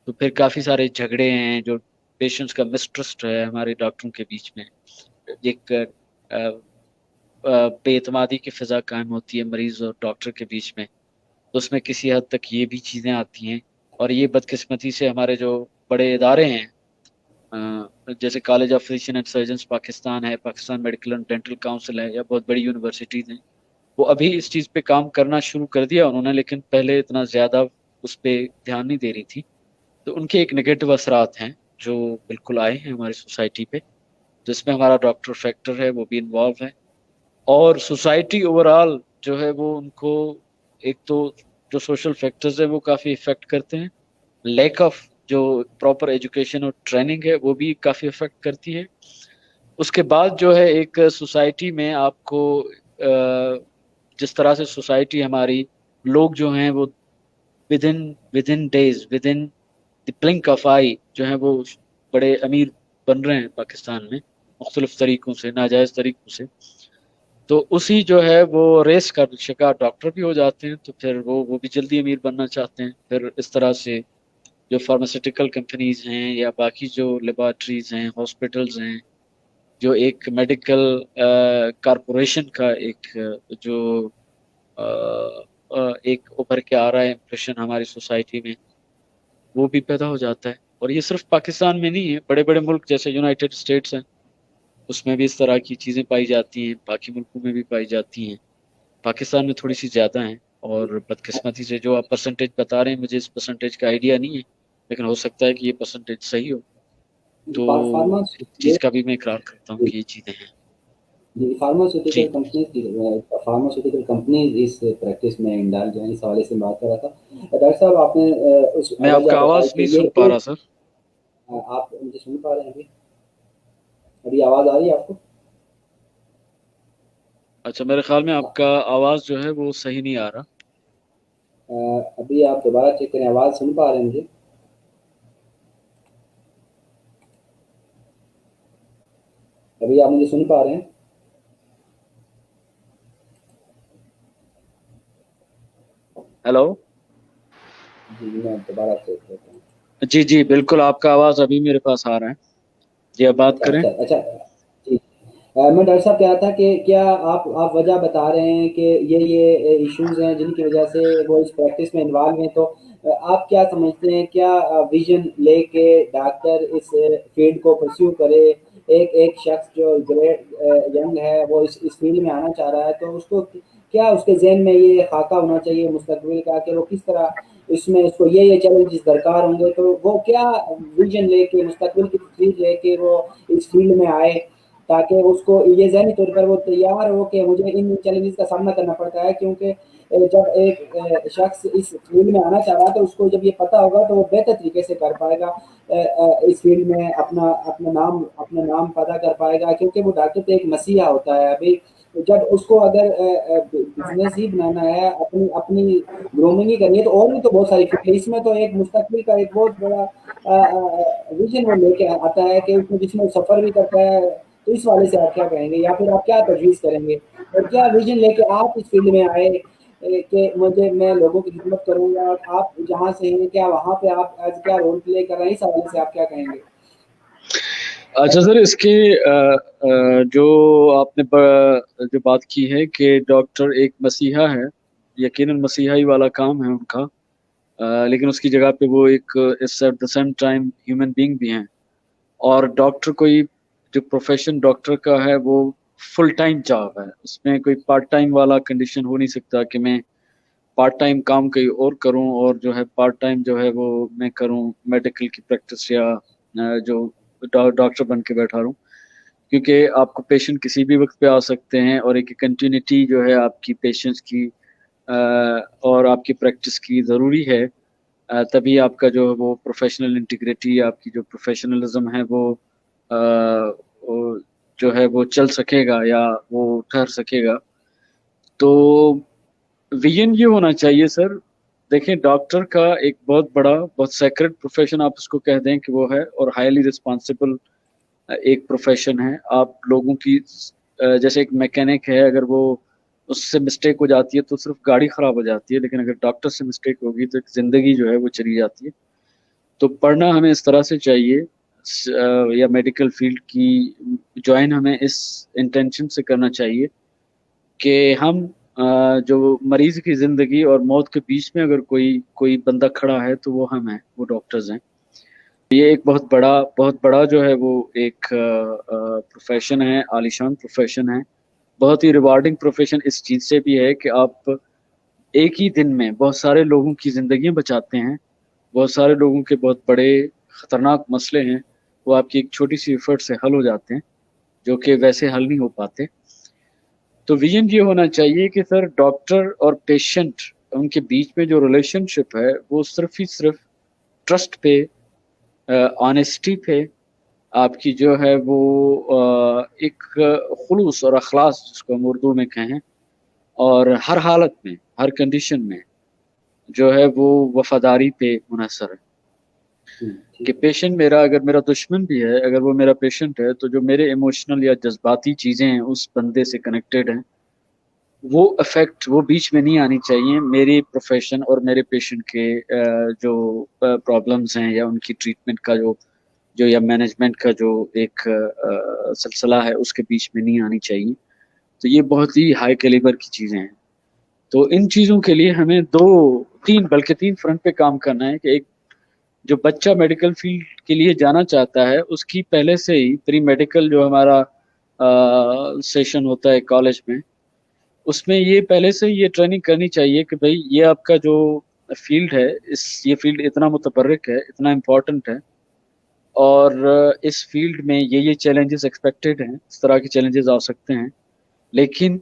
S2: تو پھر کافی سارے جھگڑے ہیں، جو پیشنٹس کا مسٹرسٹ ہے ہمارے ڈاکٹروں کے بیچ میں، ایک بے اعتمادی کی فضا قائم ہوتی ہے مریض اور ڈاکٹر کے بیچ میں. تو اس میں کسی حد تک یہ بھی چیزیں آتی ہیں. اور یہ بدقسمتی سے ہمارے جو بڑے ادارے ہیں جیسے college of physician and surgeons Pakistan ہے، Pakistan medical and dental council ہے، یا بہت بڑی یونیورسٹیز ہیں، وہ ابھی اس چیز پہ کام کرنا شروع کر دیا انہوں نے، لیکن پہلے اتنا زیادہ اس پہ دھیان نہیں دے رہی تھی. تو ان کے ایک نگیٹو اثرات ہیں جو بالکل آئے ہیں ہماری سوسائٹی پہ، جس میں ہمارا ڈاکٹر فیکٹر ہے وہ بھی انوالو ہے، اور سوسائٹی اوور آل جو ہے وہ ان کو ایک تو جو سوشل فیکٹرز ہیں وہ کافی افیکٹ کرتے ہیں، لیک آف جو پراپر ایجوکیشن اور ٹریننگ ہے وہ بھی کافی افیکٹ کرتی ہے. اس کے بعد جو ہے ایک سوسائٹی میں آپ کو جس طرح سے سوسائٹی ہماری لوگ جو ہیں وہ within days, within the blink of eye جو ہیں وہ بڑے امیر بن رہے ہیں پاکستان میں مختلف طریقوں سے، ناجائز طریقوں سے. تو اسی جو ہے وہ ریس کا شکار ڈاکٹر بھی ہو جاتے ہیں، تو پھر وہ بھی جلدی امیر بننا چاہتے ہیں. پھر اس طرح سے جو فارماسیوٹیکل کمپنیز ہیں یا باقی جو لیبارٹریز ہیں، ہاسپٹلز ہیں، جو ایک میڈیکل کارپوریشن کا ایک جو ایک ابھر کے آ رہا ہے امپریشن ہماری سوسائٹی میں، وہ بھی پیدا ہو جاتا ہے. اور یہ صرف پاکستان میں نہیں ہے، بڑے بڑے ملک جیسے یونائٹڈ اسٹیٹس ہیں اس میں بھی اس طرح کی چیزیں پائی جاتی ہیں، باقی ملکوں میں بھی پائی جاتی ہیں. پاکستان میں تھوڑی سی زیادہ ہیں، اور بدقسمتی سے جو آپ پرسنٹیج بتا رہے ہیں مجھے اس پرسنٹیج کا آئیڈیا نہیں ہے، لیکن ہو سکتا ہے کہ یہ پرسنٹیج صحیح ہو. تو
S1: فارما
S2: اس چیز کا بھی میں اقرار کرتا ہوں کہ یہ چیزیں ہیں. جی
S1: فارماسیوٹیکل کمپنیز اس پریکٹس میں انڈالج ہیں، اس حوالے سے بات کر رہا تھا. ڈاکٹر صاحب آپ نے اس
S2: میں آپ
S1: وجہ
S2: کا
S1: بتائی
S2: آواز
S1: کہ
S2: نہیں
S1: یہ
S2: سن پا رہا سر.
S1: آپ مجھے سن پا رہے ہیں؟ ابھی آواز آ رہی ہے آپ کو؟
S2: اچھا، میرے خیال میں آپ کا آواز جو ہے وہ صحیح نہیں آ رہا.
S1: ابھی آپ دوبارہ چیک کریں، آواز سن پا رہے ہیں مجھے؟ ابھی آپ مجھے سن پا رہے ہیں؟
S2: ہیلو.
S1: جی میں دوبارہ چیک کرتا ہوں.
S2: جی جی بالکل، آپ کا آواز ابھی میرے پاس آ رہا ہے. جی آپ بات
S1: اچھا
S2: کریں.
S1: اچھا اچھا جی. میں ڈاکٹر صاحب کیا تھا کہ کیا آپ وجہ بتا رہے ہیں کہ یہ ایشوز ہیں جن کی وجہ سے وہ اس پریکٹس میں انوالو ہیں، تو آپ کیا سمجھتے ہیں کیا ویژن لے کے ڈاکٹر اس فیلڈ کو پرسیو کرے؟ ایک شخص جو گریٹ ینگ ہے وہ اس فیلڈ میں آنا چاہ رہا ہے تو اس کو کیا اس کے ذہن میں یہ خاکہ ہونا چاہیے مستقبل کا کہ وہ کس طرح اس میں اس کو یہ چیلنجز درکار ہوں گے، تو وہ کیا ویژن لے کے مستقبل کی تصویر لے کے وہ اس فیلڈ میں آئے تاکہ اس کو یہ ذہنی طور پر وہ تیار ہو کہ مجھے ان چیلنجز کا سامنا کرنا پڑتا ہے، کیونکہ جب ایک شخص اس فیلڈ میں آنا چاہ رہا ہے تو اس کو جب یہ پتہ ہوگا تو وہ بہتر طریقے سے کر پائے گا اس فیلڈ میں اپنا نام پیدا کر پائے گا، کیونکہ وہ ڈاکٹر تو ایک مسیحا ہوتا ہے۔ ابھی جب اس کو اگر بزنس ہی بنانا ہے، اپنی گرومنگ ہی کرنی ہے، تو اور بھی تو بہت ساری فیلڈ ہے، اس میں تو ایک مستقبل کا ایک بہت بڑا ویژن وہ لے کے آتا ہے کہ اس میں جس میں سفر بھی کرتا ہے، تو اس والے سے آپ کیا کہیں گے یا پھر آپ کیا تجویز کریں گے اور کیا ویژن لے کے آپ اس فیلڈ میں آئے کہ میں لوگوں کی خدمت کروں گا، اور آپ جہاں سے ہیں کیا وہاں پہ آپ ایز کیا رول پلے کر رہے ہیں، اس حوالے سے آپ کیا کہیں گے؟
S2: اچھا سر، اس کی جو آپ نے جو بات کی ہے کہ ڈاکٹر ایک مسیحا ہے، یقیناً مسیحائی والا کام ہے ان کا، لیکن اس کی جگہ پہ وہ ایک at the same time human being بھی ہیں، اور ڈاکٹر کوئی جو پروفیشن ڈاکٹر کا ہے وہ فل ٹائم جاب ہے، اس میں کوئی پارٹ ٹائم والا کنڈیشن ہو نہیں سکتا کہ میں پارٹ ٹائم کام کہیں اور کروں اور جو ہے پارٹ ٹائم جو ہے وہ میں کروں میڈیکل کی پریکٹس یا جو ڈاکٹر بن کے بیٹھا رہوں، کیونکہ آپ کو پیشنٹ کسی بھی وقت پہ آ سکتے ہیں، اور ایک کنٹینیوٹی جو ہے آپ کی پیشنٹس کی اور آپ کی پریکٹس کی ضروری ہے، تبھی آپ کا جو وہ پروفیشنل انٹیگریٹی، آپ کی جو پروفیشنلزم ہے وہ جو ہے وہ چل سکے گا یا وہ ٹھہر سکے گا۔ تو ویژن یہ ہونا چاہیے سر، دیکھیں ڈاکٹر کا ایک بہت بڑا بہت سیکرڈ پروفیشن آپ اس کو کہہ دیں کہ وہ ہے، اور ہائیلی رسپانسبل ایک پروفیشن ہے۔ آپ لوگوں کی جیسے ایک میکینک ہے، اگر وہ اس سے مسٹیک ہو جاتی ہے تو صرف گاڑی خراب ہو جاتی ہے، لیکن اگر ڈاکٹر سے مسٹیک ہوگی تو ایک زندگی جو ہے وہ چلی جاتی ہے۔ تو پڑھنا ہمیں اس طرح سے چاہیے، یا میڈیکل فیلڈ کی جوائن ہمیں اس انٹینشن سے کرنا چاہیے کہ ہم جو مریض کی زندگی اور موت کے بیچ میں اگر کوئی بندہ کھڑا ہے تو وہ ہم ہیں، وہ ڈاکٹرز ہیں۔ یہ ایک بہت بڑا جو ہے وہ ایک پروفیشن ہے، عالیشان پروفیشن ہے، بہت ہی ریوارڈنگ پروفیشن اس چیز سے بھی ہے کہ آپ ایک ہی دن میں بہت سارے لوگوں کی زندگیاں بچاتے ہیں، بہت سارے لوگوں کے بہت بڑے خطرناک مسئلے ہیں وہ آپ کی ایک چھوٹی سی ایفرٹ سے حل ہو جاتے ہیں، جو کہ ویسے حل نہیں ہو پاتے۔ تو ویژن یہ ہونا چاہیے کہ سر ڈاکٹر اور پیشنٹ ان کے بیچ میں جو ریلیشن شپ ہے وہ صرف ٹرسٹ پہ، آنیسٹی پہ، آپ کی جو ہے وہ ایک خلوص اور اخلاص جس کو ہم اردو میں کہیں، اور ہر حالت میں ہر کنڈیشن میں جو ہے وہ وفاداری پہ منحصر ہے کہ پیشنٹ اگر میرا دشمن بھی ہے، اگر وہ میرا پیشنٹ ہے تو جو میرے ایموشنل یا جذباتی چیزیں ہیں اس بندے سے کنیکٹڈ ہیں، وہ افیکٹ وہ بیچ میں نہیں آنی چاہیے میری پروفیشن اور میرے پیشنٹ کے جو پرابلمز ہیں یا ان کی ٹریٹمنٹ کا جو یا مینجمنٹ کا جو ایک سلسلہ ہے اس کے بیچ میں نہیں آنی چاہیے۔ تو یہ بہت ہی ہائی کیلیبر کی چیزیں ہیں۔ تو ان چیزوں کے لیے ہمیں تین فرنٹ پہ کام کرنا ہے کہ ایک جو بچہ میڈیکل فیلڈ کے لیے جانا چاہتا ہے اس کی پہلے سے ہی پری میڈیکل جو ہمارا سیشن ہوتا ہے کالج میں، اس میں یہ پہلے سے یہ ٹریننگ کرنی چاہیے کہ بھائی یہ آپ کا جو فیلڈ ہے یہ فیلڈ اتنا متبرک ہے، اتنا امپورٹنٹ ہے، اور اس فیلڈ میں یہ چیلنجز ایکسپیکٹڈ ہیں، اس طرح کے چیلنجز آ سکتے ہیں، لیکن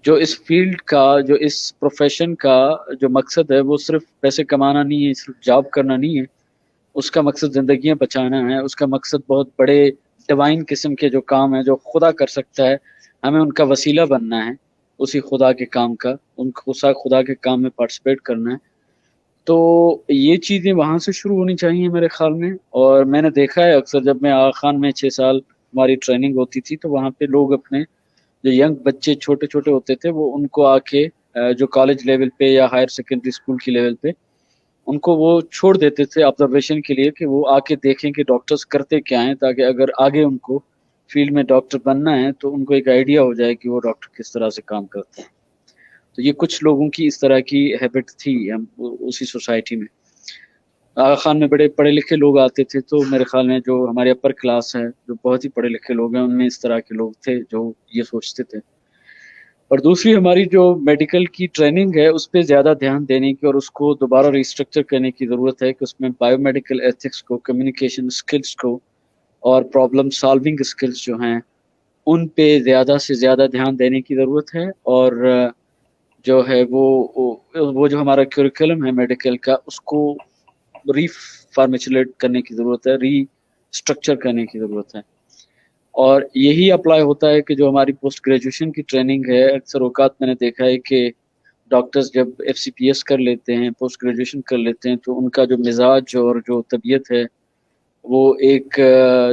S2: جو اس فیلڈ کا جو اس پروفیشن کا جو مقصد ہے وہ صرف پیسے کمانا نہیں ہے، صرف جاب کرنا نہیں ہے، اس کا مقصد زندگیاں بچانا ہے، اس کا مقصد بہت بڑے ڈیوائن قسم کے جو کام ہیں جو خدا کر سکتا ہے، ہمیں ان کا وسیلہ بننا ہے، اسی خدا کے کام کا، خدا کے کام میں پارٹیسپیٹ کرنا ہے۔ تو یہ چیزیں وہاں سے شروع ہونی چاہیے میرے خیال میں، اور میں نے دیکھا ہے اکثر جب میں آغا خان میں 6 سال ہماری ٹریننگ ہوتی تھی تو وہاں پہ لوگ اپنے جو ینگ بچے چھوٹے چھوٹے ہوتے تھے وہ ان کو آ کے جو کالج لیول پہ یا ہائر سیکنڈری اسکول کی لیول پہ ان کو وہ چھوڑ دیتے تھے آبزرویشن کے لیے کہ وہ آ کے دیکھیں کہ ڈاکٹرز کرتے کیا ہیں، تاکہ اگر آگے ان کو فیلڈ میں ڈاکٹر بننا ہے تو ان کو ایک آئیڈیا ہو جائے کہ وہ ڈاکٹر کس طرح سے کام کرتے ہیں۔ تو یہ کچھ لوگوں کی اس طرح کی ہیبٹ تھی ہم اسی سوسائٹی میں. آغا خان میں بڑے پڑھے لکھے لوگ آتے تھے، تو میرے خیال میں جو ہمارے اپر کلاس ہے، جو بہت ہی پڑھے لکھے لوگ ہیں، ان میں اس طرح کے لوگ تھے جو یہ سوچتے تھے. اور دوسری ہماری جو میڈیکل کی ٹریننگ ہے اس پہ زیادہ دھیان دینے کی اور اس کو دوبارہ ریسٹرکچر کرنے کی ضرورت ہے کہ اس میں بایو میڈیکل ایتھکس کو، کمیونیکیشن اسکلس کو اور پرابلم سالونگ اسکلس جو ہیں ان پہ زیادہ سے زیادہ دھیان دینے کی ضرورت ہے. اور جو ہے وہ جو ہمارا کیوریکلم ہے میڈیکل کا، اس کو ری فارمیچولیٹ کرنے کی ضرورت ہے، ری اسٹرکچر کرنے کی ضرورت ہے. اور یہی اپلائی ہوتا ہے کہ جو ہماری پوسٹ گریجویشن کی ٹریننگ ہے، اکثر اوقات میں نے دیکھا ہے کہ ڈاکٹرز جب ایف سی پی ایس کر لیتے ہیں، پوسٹ گریجویشن کر لیتے ہیں، تو ان کا جو مزاج اور جو طبیعت ہے وہ ایک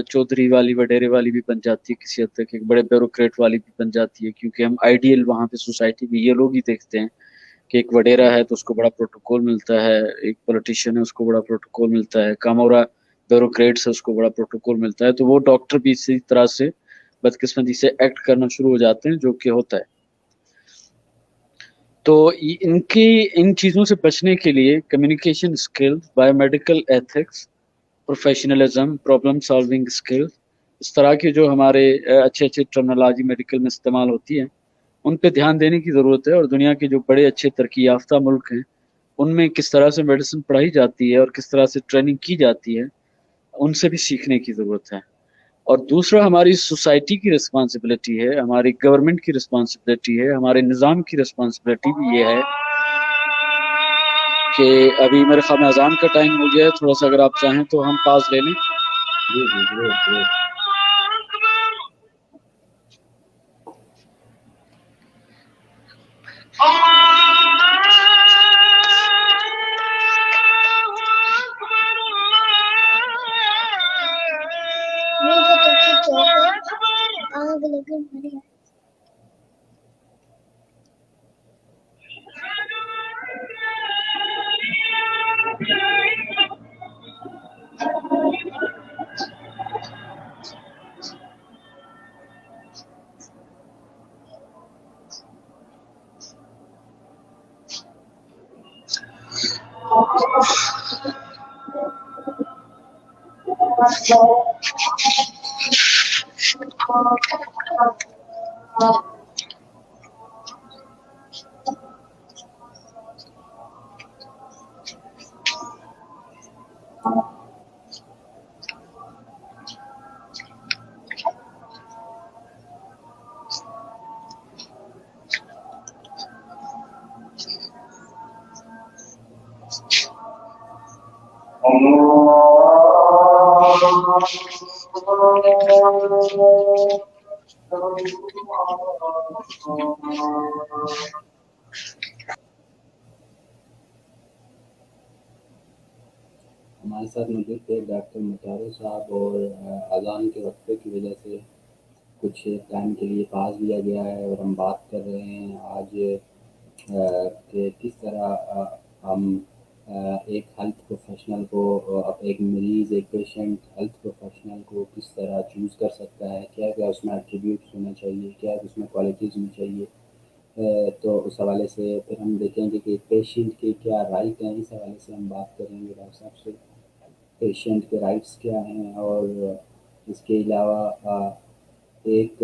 S2: چودھری والی وڈیرے والی بھی بن جاتی ہے، کسی حد تک ایک بڑے بیوروکریٹ والی بھی بن جاتی ہے، کیونکہ ہم آئیڈیل وہاں پہ سوسائٹی میں یہ لوگ ہی دیکھتے ہیں کہ ایک وڈیرا ہے تو اس کو بڑا پروٹوکول ملتا ہے، ایک پولیٹیشین ہے اس کو بڑا پروٹوکول ملتا ہے، کامورا بیوروکریٹس ہے اس کو بڑا پروٹوکول ملتا ہے. تو وہ ڈاکٹر بھی اسی طرح سے بدقسمتی سے ایکٹ کرنا شروع ہو جاتے ہیں، جو کہ ہوتا ہے. تو ان چیزوں سے بچنے کے لیے communication skill, biomedical ethics, professionalism, problem solving skill, اس طرح کے جو ہمارے اچھے ٹرمنالوجی میڈیکل میں استعمال ہوتی ہیں ان پہ دھیان دینے کی ضرورت ہے. اور دنیا کے جو بڑے اچھے ترقی یافتہ ملک ہیں ان میں کس طرح سے میڈیسن پڑھائی جاتی ہے اور کس طرح سے ٹریننگ کی جاتی ہے ان سے بھی سیکھنے کی ضرورت ہے. اور دوسرا ہماری سوسائٹی کی رسپانسبلٹی ہے، ہماری گورنمنٹ کی رسپانسبلٹی ہے، ہمارے نظام کی رسپانسبلٹی بھی یہ ہے کہ ابھی میرے خیال میں اذان کا ٹائم ہو گیا ہے، تھوڑا سا اگر آپ چاہیں تو ہم پاس لے لیں.
S1: جی جی ضرور ضرور. ہمارے ساتھ موجود تھے ڈاکٹر مطارو صاحب، اور اذان کے وقفے کی وجہ سے کچھ ٹائم کے لیے پاس دیا گیا ہے، اور ہم بات کر رہے ہیں آج کہ کس طرح ہم ایک ہیلتھ پروفیشنل کو، ایک مریض، ایک پیشنٹ ہیلتھ پروفیشنل کو کس طرح چوز کر سکتا ہے، کیا کیا اس میں ایٹریبیوٹس ہونا چاہیے، کیا اس میں کوالٹیز ہونی چاہیے. تو اس حوالے سے پھر ہم دیکھیں گے کہ پیشنٹ کے کیا رائٹ ہیں، اس حوالے سے ہم بات کریں گے ڈاکٹر صاحب سے. پیشنٹ کے رائٹس کیا ہیں، اور اس کے علاوہ ایک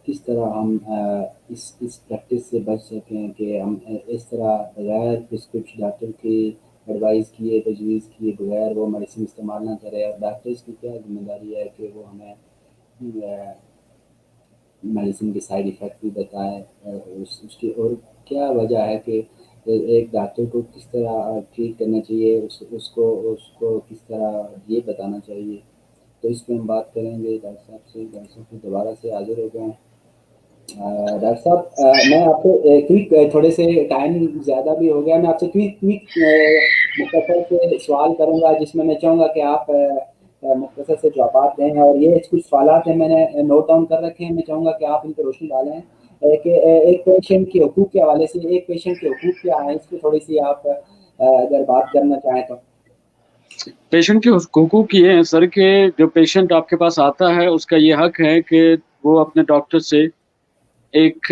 S1: کس طرح ہم اس پریکٹس سے بچ سکیں کہ ہم اس طرح بغیر پرسکرپشن ڈاکٹر کی ایڈوائز کیے، تجویز کیے بغیر وہ میڈیسن استعمال نہ کرے. اور ڈاکٹرز کی کیا ذمہ داری ہے کہ وہ ہمیں میڈیسن کے سائیڈ ایفیکٹ بھی بتائیں، اس کی اور کیا وجہ ہے کہ ایک ڈاکٹر کو کس طرح ٹریٹ کرنا چاہیے، اس کو کس طرح یہ بتانا چاہیے. تو اس پہ ہم بات کریں گے ڈاکٹر صاحب سے. ڈاکٹر صاحب دوبارہ سے حاضر ہو گئے ہیں. ڈاکٹر صاحب میں آپ سے کوئک، تھوڑے سے ٹائم زیادہ بھی ہو گیا، میں آپ سے کوئک مختصر سے سوال کروں گا جس میں چاہوں گا کہ آپ مختصر سے جوابات دیں. اور یہ کچھ سوالات ہیں میں نے نوٹ ڈاؤن کر رکھے ہیں، میں چاہوں گا کہ آپ ان پہ روشنی ڈالیں کہ ایک پیشنٹ کے حقوق کے حوالے سے، ایک پیشنٹ کے حقوق کیا ہیں، اس پہ تھوڑی سی آپ اگر بات کرنا چاہیں تو.
S2: پیشنٹ کے حقوق یہ ہیں سر کہ جو پیشنٹ آپ کے پاس آتا ہے اس کا یہ حق ہے کہ وہ اپنے ڈاکٹر سے ایک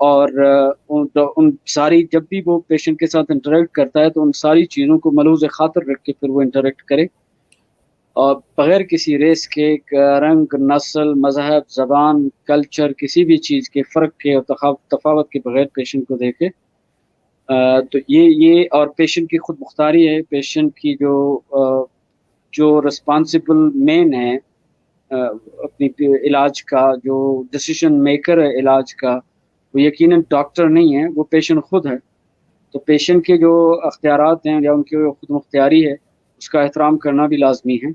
S2: اور ان ساری جب بھی وہ پیشنٹ کے ساتھ انٹریکٹ کرتا ہے تو ان ساری چیزوں کو ملحوظ خاطر رکھ کے پھر وہ انٹریکٹ کرے، اور بغیر کسی ریس کے، رنگ، نسل، مذہب، زبان، کلچر، کسی بھی چیز کے فرق کے اور تفاوت کے بغیر پیشنٹ کو دیکھے۔ تو یہ اور پیشنٹ کی خود مختاری ہے، پیشنٹ کی جو رسپانسبل مین ہے اپنی علاج کا، جو ڈسیشن میکر ہے علاج کا، وہ یقیناً ڈاکٹر نہیں ہے، وہ پیشنٹ خود ہے۔ تو پیشنٹ کے جو اختیارات ہیں یا ان کی خود مختاری ہے، اس کا احترام کرنا بھی لازمی ہے۔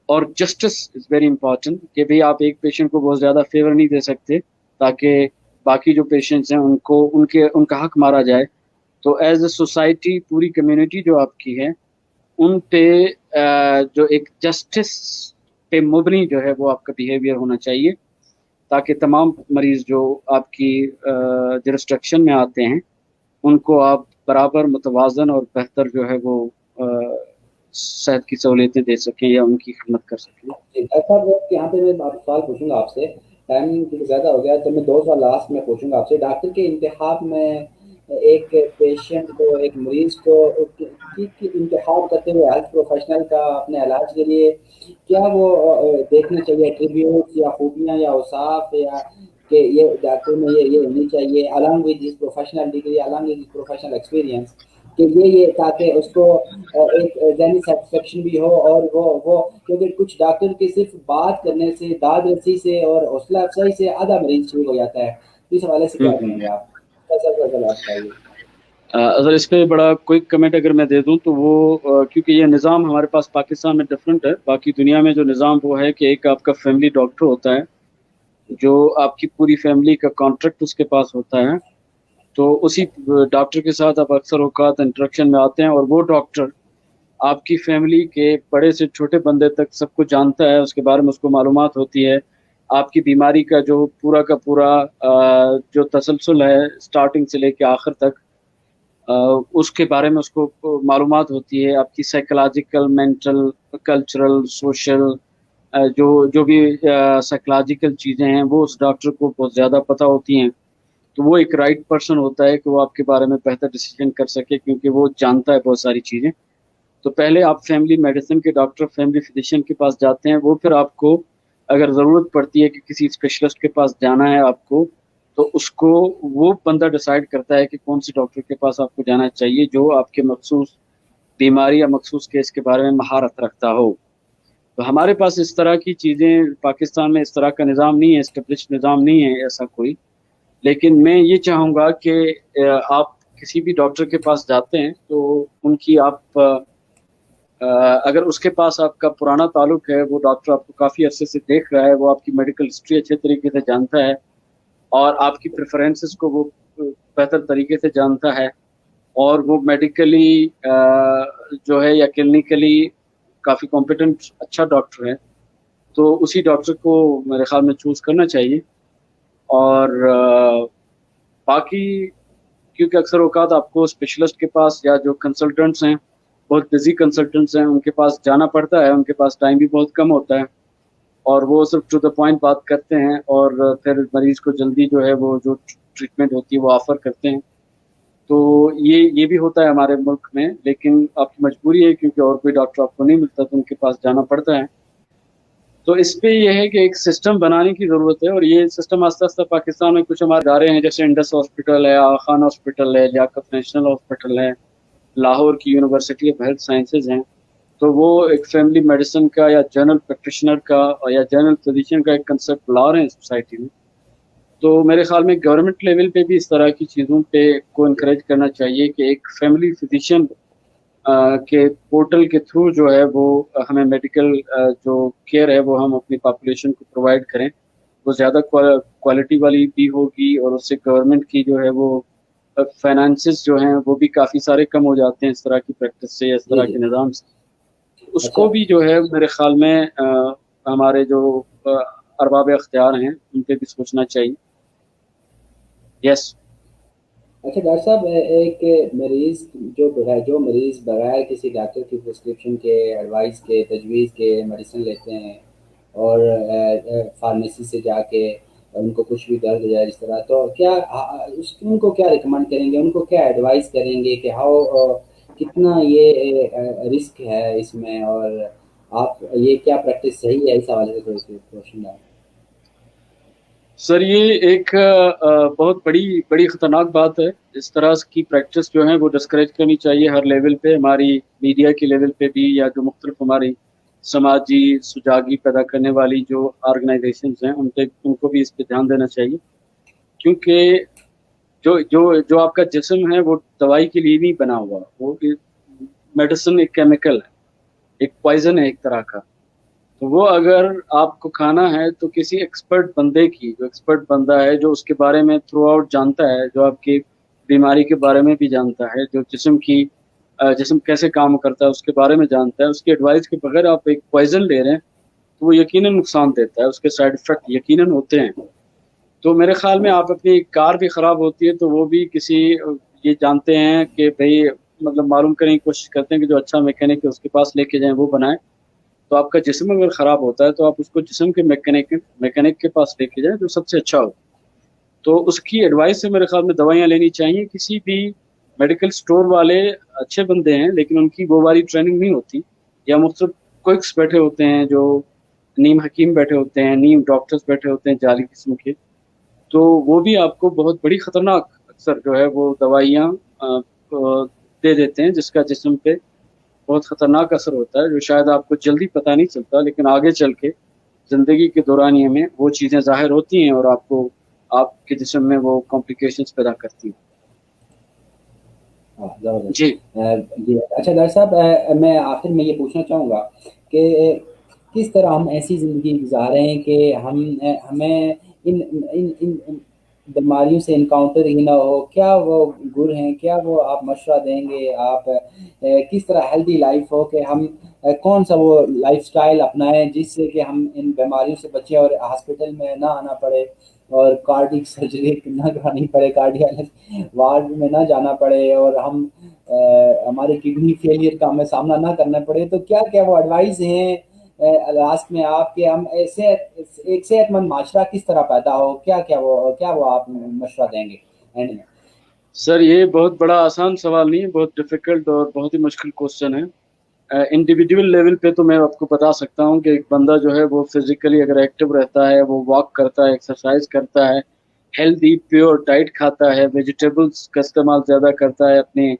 S2: اور جسٹس از ویری امپورٹنٹ، کہ بھئی آپ ایک پیشنٹ کو بہت زیادہ فیور نہیں دے سکتے تاکہ باقی جو پیشنٹس ہیں ان کا حق مارا جائے۔ تو ایز اے سوسائٹی، پوری کمیونٹی جو آپ کی ہے، ان پہ جو ایک جسٹس پہ مبنی جو ہے وہ آپ کا بیہیویئر ہونا چاہیے، تاکہ تمام مریض جو آپ کی جرسٹرکشن میں آتے ہیں ان کو آپ برابر، متوازن اور بہتر جو ہے وہ صحت کی سہولیتیں دے سکیں یا ان کی خدمت کر سکیں۔
S1: ڈاکٹر صاحب یہاں پہ میں آپ سوال پوچھوں گا آپ سے، ٹائم زیادہ ہو گیا تو میں دو سوال لاسٹ میں پوچھوں گا آپ سے۔ ڈاکٹر کے انتخاب میں ایک پیشنٹ کو، ایک مریض کو کی انتخاب کرتے ہوئے ہیلتھ پروفیشنل کا اپنے علاج کے لیے کیا وہ دیکھنا چاہیے ایٹریبیوٹس یا خوبیاں یا اوصاف، یا کہ یہ ڈاکٹر میں یہ ہونی چاہیے along with his professional degree, along with his professional experience، کہ یہ تاکہ اس کو ایک ذہنی سیٹسفیکشن بھی ہو، اور وہ کیونکہ کچھ ڈاکٹر کے صرف بات کرنے سے، داد رسی سے اور حوصلہ افزائی سے آدھا مریض ٹھیک ہو جاتا ہے۔ اس حوالے سے کیا کہیں گے آپ؟ کیسا آپ بتائیے۔
S2: اگر اس پہ بڑا کوئک کمنٹ اگر میں دے دوں تو وہ کیونکہ یہ نظام ہمارے پاس پاکستان میں ڈفرینٹ ہے، باقی دنیا میں جو نظام وہ ہے کہ ایک آپ کا فیملی ڈاکٹر ہوتا ہے، جو آپ کی پوری فیملی کا کانٹریکٹ اس کے پاس ہوتا ہے، تو اسی ڈاکٹر کے ساتھ آپ اکثر اوقات انٹریکشن میں آتے ہیں، اور وہ ڈاکٹر آپ کی فیملی کے بڑے سے چھوٹے بندے تک سب کو جانتا ہے، اس کے بارے میں اس کو معلومات ہوتی ہے، آپ کی بیماری کا جو پورا کا پورا جو تسلسل ہے سٹارٹنگ سے لے کے آخر تک، اس کے بارے میں اس کو معلومات ہوتی ہے، آپ کی سائیکولوجیکل، مینٹل، کلچرل، سوشل، جو بھی سائیکولوجیکل چیزیں ہیں وہ اس ڈاکٹر کو بہت زیادہ پتہ ہوتی ہیں۔ تو وہ ایک رائٹ پرسن ہوتا ہے کہ وہ آپ کے بارے میں بہتر ڈیسیجن کر سکے، کیونکہ وہ جانتا ہے بہت ساری چیزیں۔ تو پہلے آپ فیملی میڈیسن کے ڈاکٹر، فیملی فزیشین کے پاس جاتے ہیں، وہ پھر آپ کو اگر ضرورت پڑتی ہے کہ کسی اسپیشلسٹ کے پاس جانا ہے آپ کو، تو اس کو وہ بندہ ڈیسائیڈ کرتا ہے کہ کون سی ڈاکٹر کے پاس آپ کو جانا چاہیے جو آپ کے مخصوص بیماری یا مخصوص کیس کے بارے میں مہارت رکھتا ہو۔ تو ہمارے پاس اس طرح کی چیزیں پاکستان میں اس طرح کا نظام نہیں ہے، اسٹیبلش نظام نہیں ہے ایسا کوئی۔ لیکن میں یہ چاہوں گا کہ آپ کسی بھی ڈاکٹر کے پاس جاتے ہیں تو ان کی آپ اگر اس کے پاس آپ کا پرانا تعلق ہے، وہ ڈاکٹر آپ کو کافی عرصے سے دیکھ رہا ہے، وہ آپ کی میڈیکل ہسٹری اچھے طریقے سے جانتا ہے، اور آپ کی پریفرنسز کو وہ بہتر طریقے سے جانتا ہے، اور وہ میڈیکلی جو ہے یا کلینکلی کافی کمپیٹنٹ اچھا ڈاکٹر ہے، تو اسی ڈاکٹر کو میرے خیال میں چوز کرنا چاہیے۔ اور باقی کیونکہ اکثر اوقات آپ کو اسپیشلسٹ کے پاس یا جو کنسلٹنٹس ہیں، بہت بزی کنسلٹنٹس ہیں، ان کے پاس جانا پڑتا ہے، ان کے پاس ٹائم بھی بہت کم ہوتا ہے، اور وہ صرف ٹو دا پوائنٹ بات کرتے ہیں، اور پھر مریض کو جلدی جو ہے وہ جو ٹریٹمنٹ ہوتی ہے وہ آفر کرتے ہیں۔ تو یہ بھی ہوتا ہے ہمارے ملک میں، لیکن آپ کی مجبوری ہے کیونکہ اور کوئی ڈاکٹر آپ کو نہیں ملتا تو ان کے پاس جانا پڑتا ہے۔ تو اس پہ یہ ہے کہ ایک سسٹم بنانے کی ضرورت ہے، اور یہ سسٹم آہستہ آہستہ پاکستان میں کچھ ہمارے ادارے ہیں، جیسے انڈس ہاسپٹل ہے، آغا خان ہاسپٹل ہے، لیاقت نیشنل ہاسپٹل ہے، لاہور کی یونیورسٹی آف ہیلتھ سائنسز ہیں، تو وہ ایک فیملی میڈیسن کا یا جنرل پریکٹیشنر کا یا جنرل فزیشین کا ایک کنسپٹ لا رہے ہیں سوسائٹی میں۔ تو میرے خیال میں گورنمنٹ لیول پہ بھی اس طرح کی چیزوں پہ کو انکریج کرنا چاہیے کہ ایک فیملی فزیشین کے پورٹل کے تھرو جو ہے وہ ہمیں میڈیکل جو کیئر ہے وہ ہم اپنی پاپولیشن کو پرووائڈ کریں، وہ زیادہ کوالٹی والی بھی ہوگی، اور اس سے گورنمنٹ کی جو ہے وہ فائنانسز جو ہیں وہ بھی کافی سارے کم ہو جاتے ہیں اس طرح کی پریکٹس سے یا اس
S1: جی
S2: طرح
S1: جی،
S2: کے نظام سے۔ اس
S1: اچھا
S2: کو بھی جو ہے میرے خیال میں ہمارے جو ارباب اختیار ہیں ان پہ بھی سوچنا چاہیے۔ یس۔
S1: اچھا ڈاکٹر صاحب، ایک مریض جو مریض بغیر کسی ڈاکٹر کی پرسکرپشن کے، ایڈوائس کے، تجویز کے میڈیسن لیتے ہیں، اور فارمیسی سے جا کے ان کو کچھ بھی درد ہو جائے اس طرح، تو کیا ان کو کیا ریکمینڈ کریں گے، ان کو کیا ایڈوائز کریں گے کہ ہاؤ کتنا یہ رسک ہے اس میں، اور آپ یہ کیا پریکٹس صحیح ہے، اس حوالے سے تھوڑی سی روشنی ڈالیں۔
S2: سر یہ ایک بہت بڑی خطرناک بات ہے. اس طرح کی پریکٹس جو ہیں وہ ڈسکریج کرنی چاہیے ہر لیول پہ، ہماری میڈیا کے لیول پہ بھی، یا جو مختلف ہماری سماجی سجاگی پیدا کرنے والی جو آرگنائزیشنز ہیں ان کو بھی اس پہ دھیان دینا چاہیے. کیونکہ جو آپ کا جسم ہے وہ دوائی کے لیے نہیں بنا ہوا، وہ میڈیسن ایک کیمیکل ہے، ایک پوائزن ہے ایک طرح کا. تو وہ اگر آپ کو کھانا ہے تو کسی ایکسپرٹ بندے کی، جو ایکسپرٹ بندہ ہے جو اس کے بارے میں تھرو آؤٹ جانتا ہے، جو آپ کی بیماری کے بارے میں بھی جانتا ہے، جو جسم کیسے کام کرتا ہے اس کے بارے میں جانتا ہے، اس کی ایڈوائس کے بغیر آپ ایک پوائزن لے رہے ہیں تو وہ یقیناً نقصان دیتا ہے، اس کے سائیڈ افیکٹ یقیناً ہوتے ہیں. تو میرے خیال میں آپ اپنی کار بھی خراب ہوتی ہے تو وہ بھی یہ جانتے ہیں کہ بھئی مطلب معلوم کرنے کی کوشش کرتے ہیں کہ جو اچھا میکینک ہے اس کے پاس لے کے جائیں، وہ بنائیں. تو آپ کا جسم اگر خراب ہوتا ہے تو آپ اس کو جسم کے میکینک کے پاس لے کے جائیں جو سب سے اچھا ہو. تو اس کی ایڈوائس سے میرے خیال میں دوائیاں لینی چاہیے. کسی بھی میڈیکل سٹور والے اچھے بندے ہیں لیکن ان کی وہ والی ٹریننگ نہیں ہوتی، یا مختلف کوئکس بیٹھے ہوتے ہیں، جو نیم حکیم بیٹھے ہوتے ہیں، نیم ڈاکٹرز بیٹھے ہوتے ہیں جعلی قسم کے. تو وہ بھی آپ کو بہت بڑی خطرناک اکثر جو ہے وہ دوائیاں دے دیتے ہیں جس کا جسم پہ بہت خطرناک اثر ہوتا ہے، جو شاید آپ کو جلدی پتہ نہیں چلتا لیکن آگے چل کے زندگی کے دورانیے میں وہ چیزیں ظاہر ہوتی ہیں اور آپ کے جسم میں وہ کمپلیکیشنز پیدا کرتی ہیں.
S1: ہاں زبردست.
S2: جی
S1: جی اچھا ڈاکٹر صاحب، میں آخر میں یہ پوچھنا چاہوں گا کہ کس طرح ہم ایسی زندگی گزاریں کہ ہمیں ان بیماریوں سے انکاؤنٹر ہی نہ ہو. کیا وہ گر ہیں، کیا وہ آپ مشورہ دیں گے، آپ کس طرح ہیلدی لائف ہو کہ ہم کون سا وہ لائف سٹائل اپنائیں جس سے کہ ہم ان بیماریوں سے بچیں اور ہاسپٹل میں نہ آنا پڑے، اور کارڈک سرجری نہ کرانی پڑے، کارڈیالس وارڈ میں نہ جانا پڑے، اور ہمارے کڈنی فیلئر کا ہمیں سامنا نہ کرنا پڑے. تو کیا کیا وہ ایڈوائز ہیں لاسٹ میں آپ کے، ہم ایسے ایک صحت مند معاشرہ کس طرح پیدا ہو، کیا وہ آپ مشورہ دیں گے اینڈ میں؟
S2: سر یہ بہت بڑا آسان سوال نہیں ہے، بہت ڈیفیکلٹ اور بہت ہی مشکل کوسچن ہے. انڈیویجول لیول پہ تو میں آپ کو بتا سکتا ہوں کہ ایک بندہ جو ہے وہ فزیکلی اگر ایکٹیو رہتا ہے، وہ واک کرتا ہے، ایکسرسائز کرتا ہے، ہیلدی پیور ڈائٹ کھاتا ہے، ویجیٹیبلز کا استعمال زیادہ کرتا ہے اپنے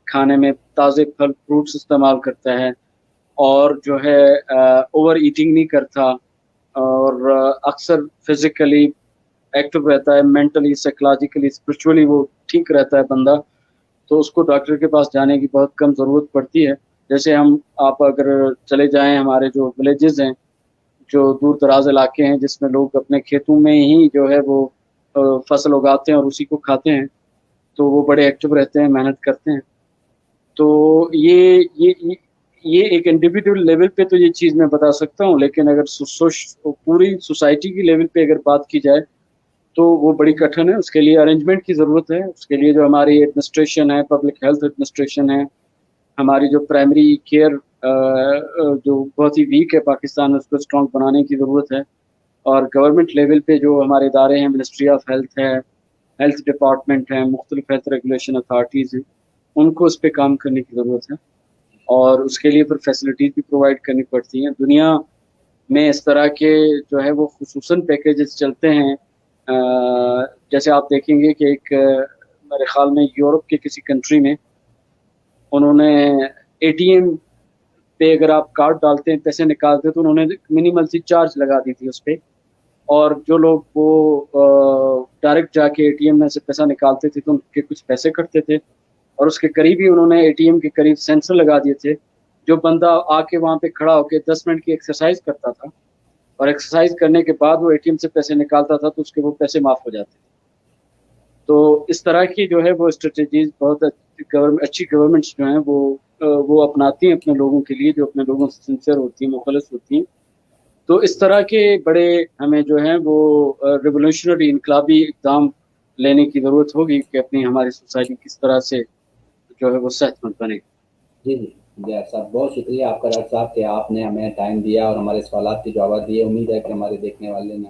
S2: کھانے میں، تازے پھل فروٹس استعمال کرتا ہے، اور جو ہے اوور ایٹنگ نہیں کرتا، اور اکثر فزیکلی ایکٹیو رہتا ہے، مینٹلی سائیکولوجیکلی اسپرچولی وہ ٹھیک رہتا ہے بندہ، تو اس کو ڈاکٹر کے پاس جانے کی بہت کم ضرورت پڑتی ہے. جیسے آپ اگر چلے جائیں ہمارے جو ولیجز ہیں، جو دور دراز علاقے ہیں جس میں لوگ اپنے کھیتوں میں ہی جو ہے وہ فصل اگاتے ہیں اور اسی کو کھاتے ہیں، تو وہ بڑے ایکٹیو رہتے ہیں، محنت کرتے ہیں. تو یہ ایک انڈیویجول لیول پہ تو یہ چیز میں بتا سکتا ہوں، لیکن اگر پوری سوسائٹی کی لیول پہ اگر بات کی جائے تو وہ بڑی کٹھن ہے. اس کے لیے ارینجمنٹ کی ضرورت ہے. اس کے لیے جو ہماری ایڈمنسٹریشن ہے، پبلک ہیلتھ ایڈمنسٹریشن ہے، ہماری جو پرائمری کیئر جو بہت ہی ویک ہے پاکستان میں، اس کو اسٹرانگ بنانے کی ضرورت ہے. اور گورنمنٹ لیول پہ جو ہمارے ادارے ہیں، منسٹری آف ہیلتھ ہے، ہیلتھ ڈپارٹمنٹ ہیں، مختلف ہیلتھ ریگولیشن اتھارٹیز ہیں، ان کو اس پہ کام کرنے کی ضرورت ہے. اور اس کے لیے پھر فیسلٹیز بھی پرووائڈ کرنی پڑتی ہیں. دنیا میں اس طرح کے جو ہے وہ خصوصاً پیکیجز چلتے ہیں. جیسے آپ دیکھیں گے کہ ایک میرے خیال میں یورپ کے کسی کنٹری میں انہوں نے اے ٹی ایم پہ اگر آپ کارڈ ڈالتے ہیں، پیسے نکالتے ہیں، تو انہوں نے منیمل سی چارج لگا دی تھی اس پہ، اور جو لوگ وہ ڈائریکٹ جا کے اے ٹی ایم میں سے پیسہ نکالتے تھے تو ان کے کچھ پیسے کٹتے تھے، اور اس کے قریب ہی انہوں نے اے ٹی ایم کے قریب سینسر لگا دیے تھے. جو بندہ آ کے وہاں پہ کھڑا ہو کے 10 منٹ کی ایکسرسائز کرتا تھا، اور ایکسرسائز کرنے کے بعد وہ اے ٹی ایم سے پیسے نکالتا تھا، تو اس کے وہ پیسے معاف ہو جاتے تھے. تو اس طرح کی جو ہے وہ اسٹریٹجیز بہت اچھی گورنمنٹس جو ہیں وہ اپناتی ہیں اپنے لوگوں کے لیے، جو اپنے لوگوں سے سنسیئر ہوتی ہیں، مخلص ہوتی ہیں. تو اس طرح کے بڑے ہمیں جو ہیں وہ ریولوشنری انقلابی اقدام لینے کی ضرورت ہوگی کہ اپنی ہماری سوسائٹی کس طرح سے جو ہے وہ صحت مند بنے.
S1: جی جی ڈاکٹر صاحب، بہت شکریہ آپ کا ڈاکٹر صاحب کہ آپ نے ہمیں ٹائم دیا اور ہمارے سوالات کے جوابات دیے. امید ہے کہ ہمارے دیکھنے والے نے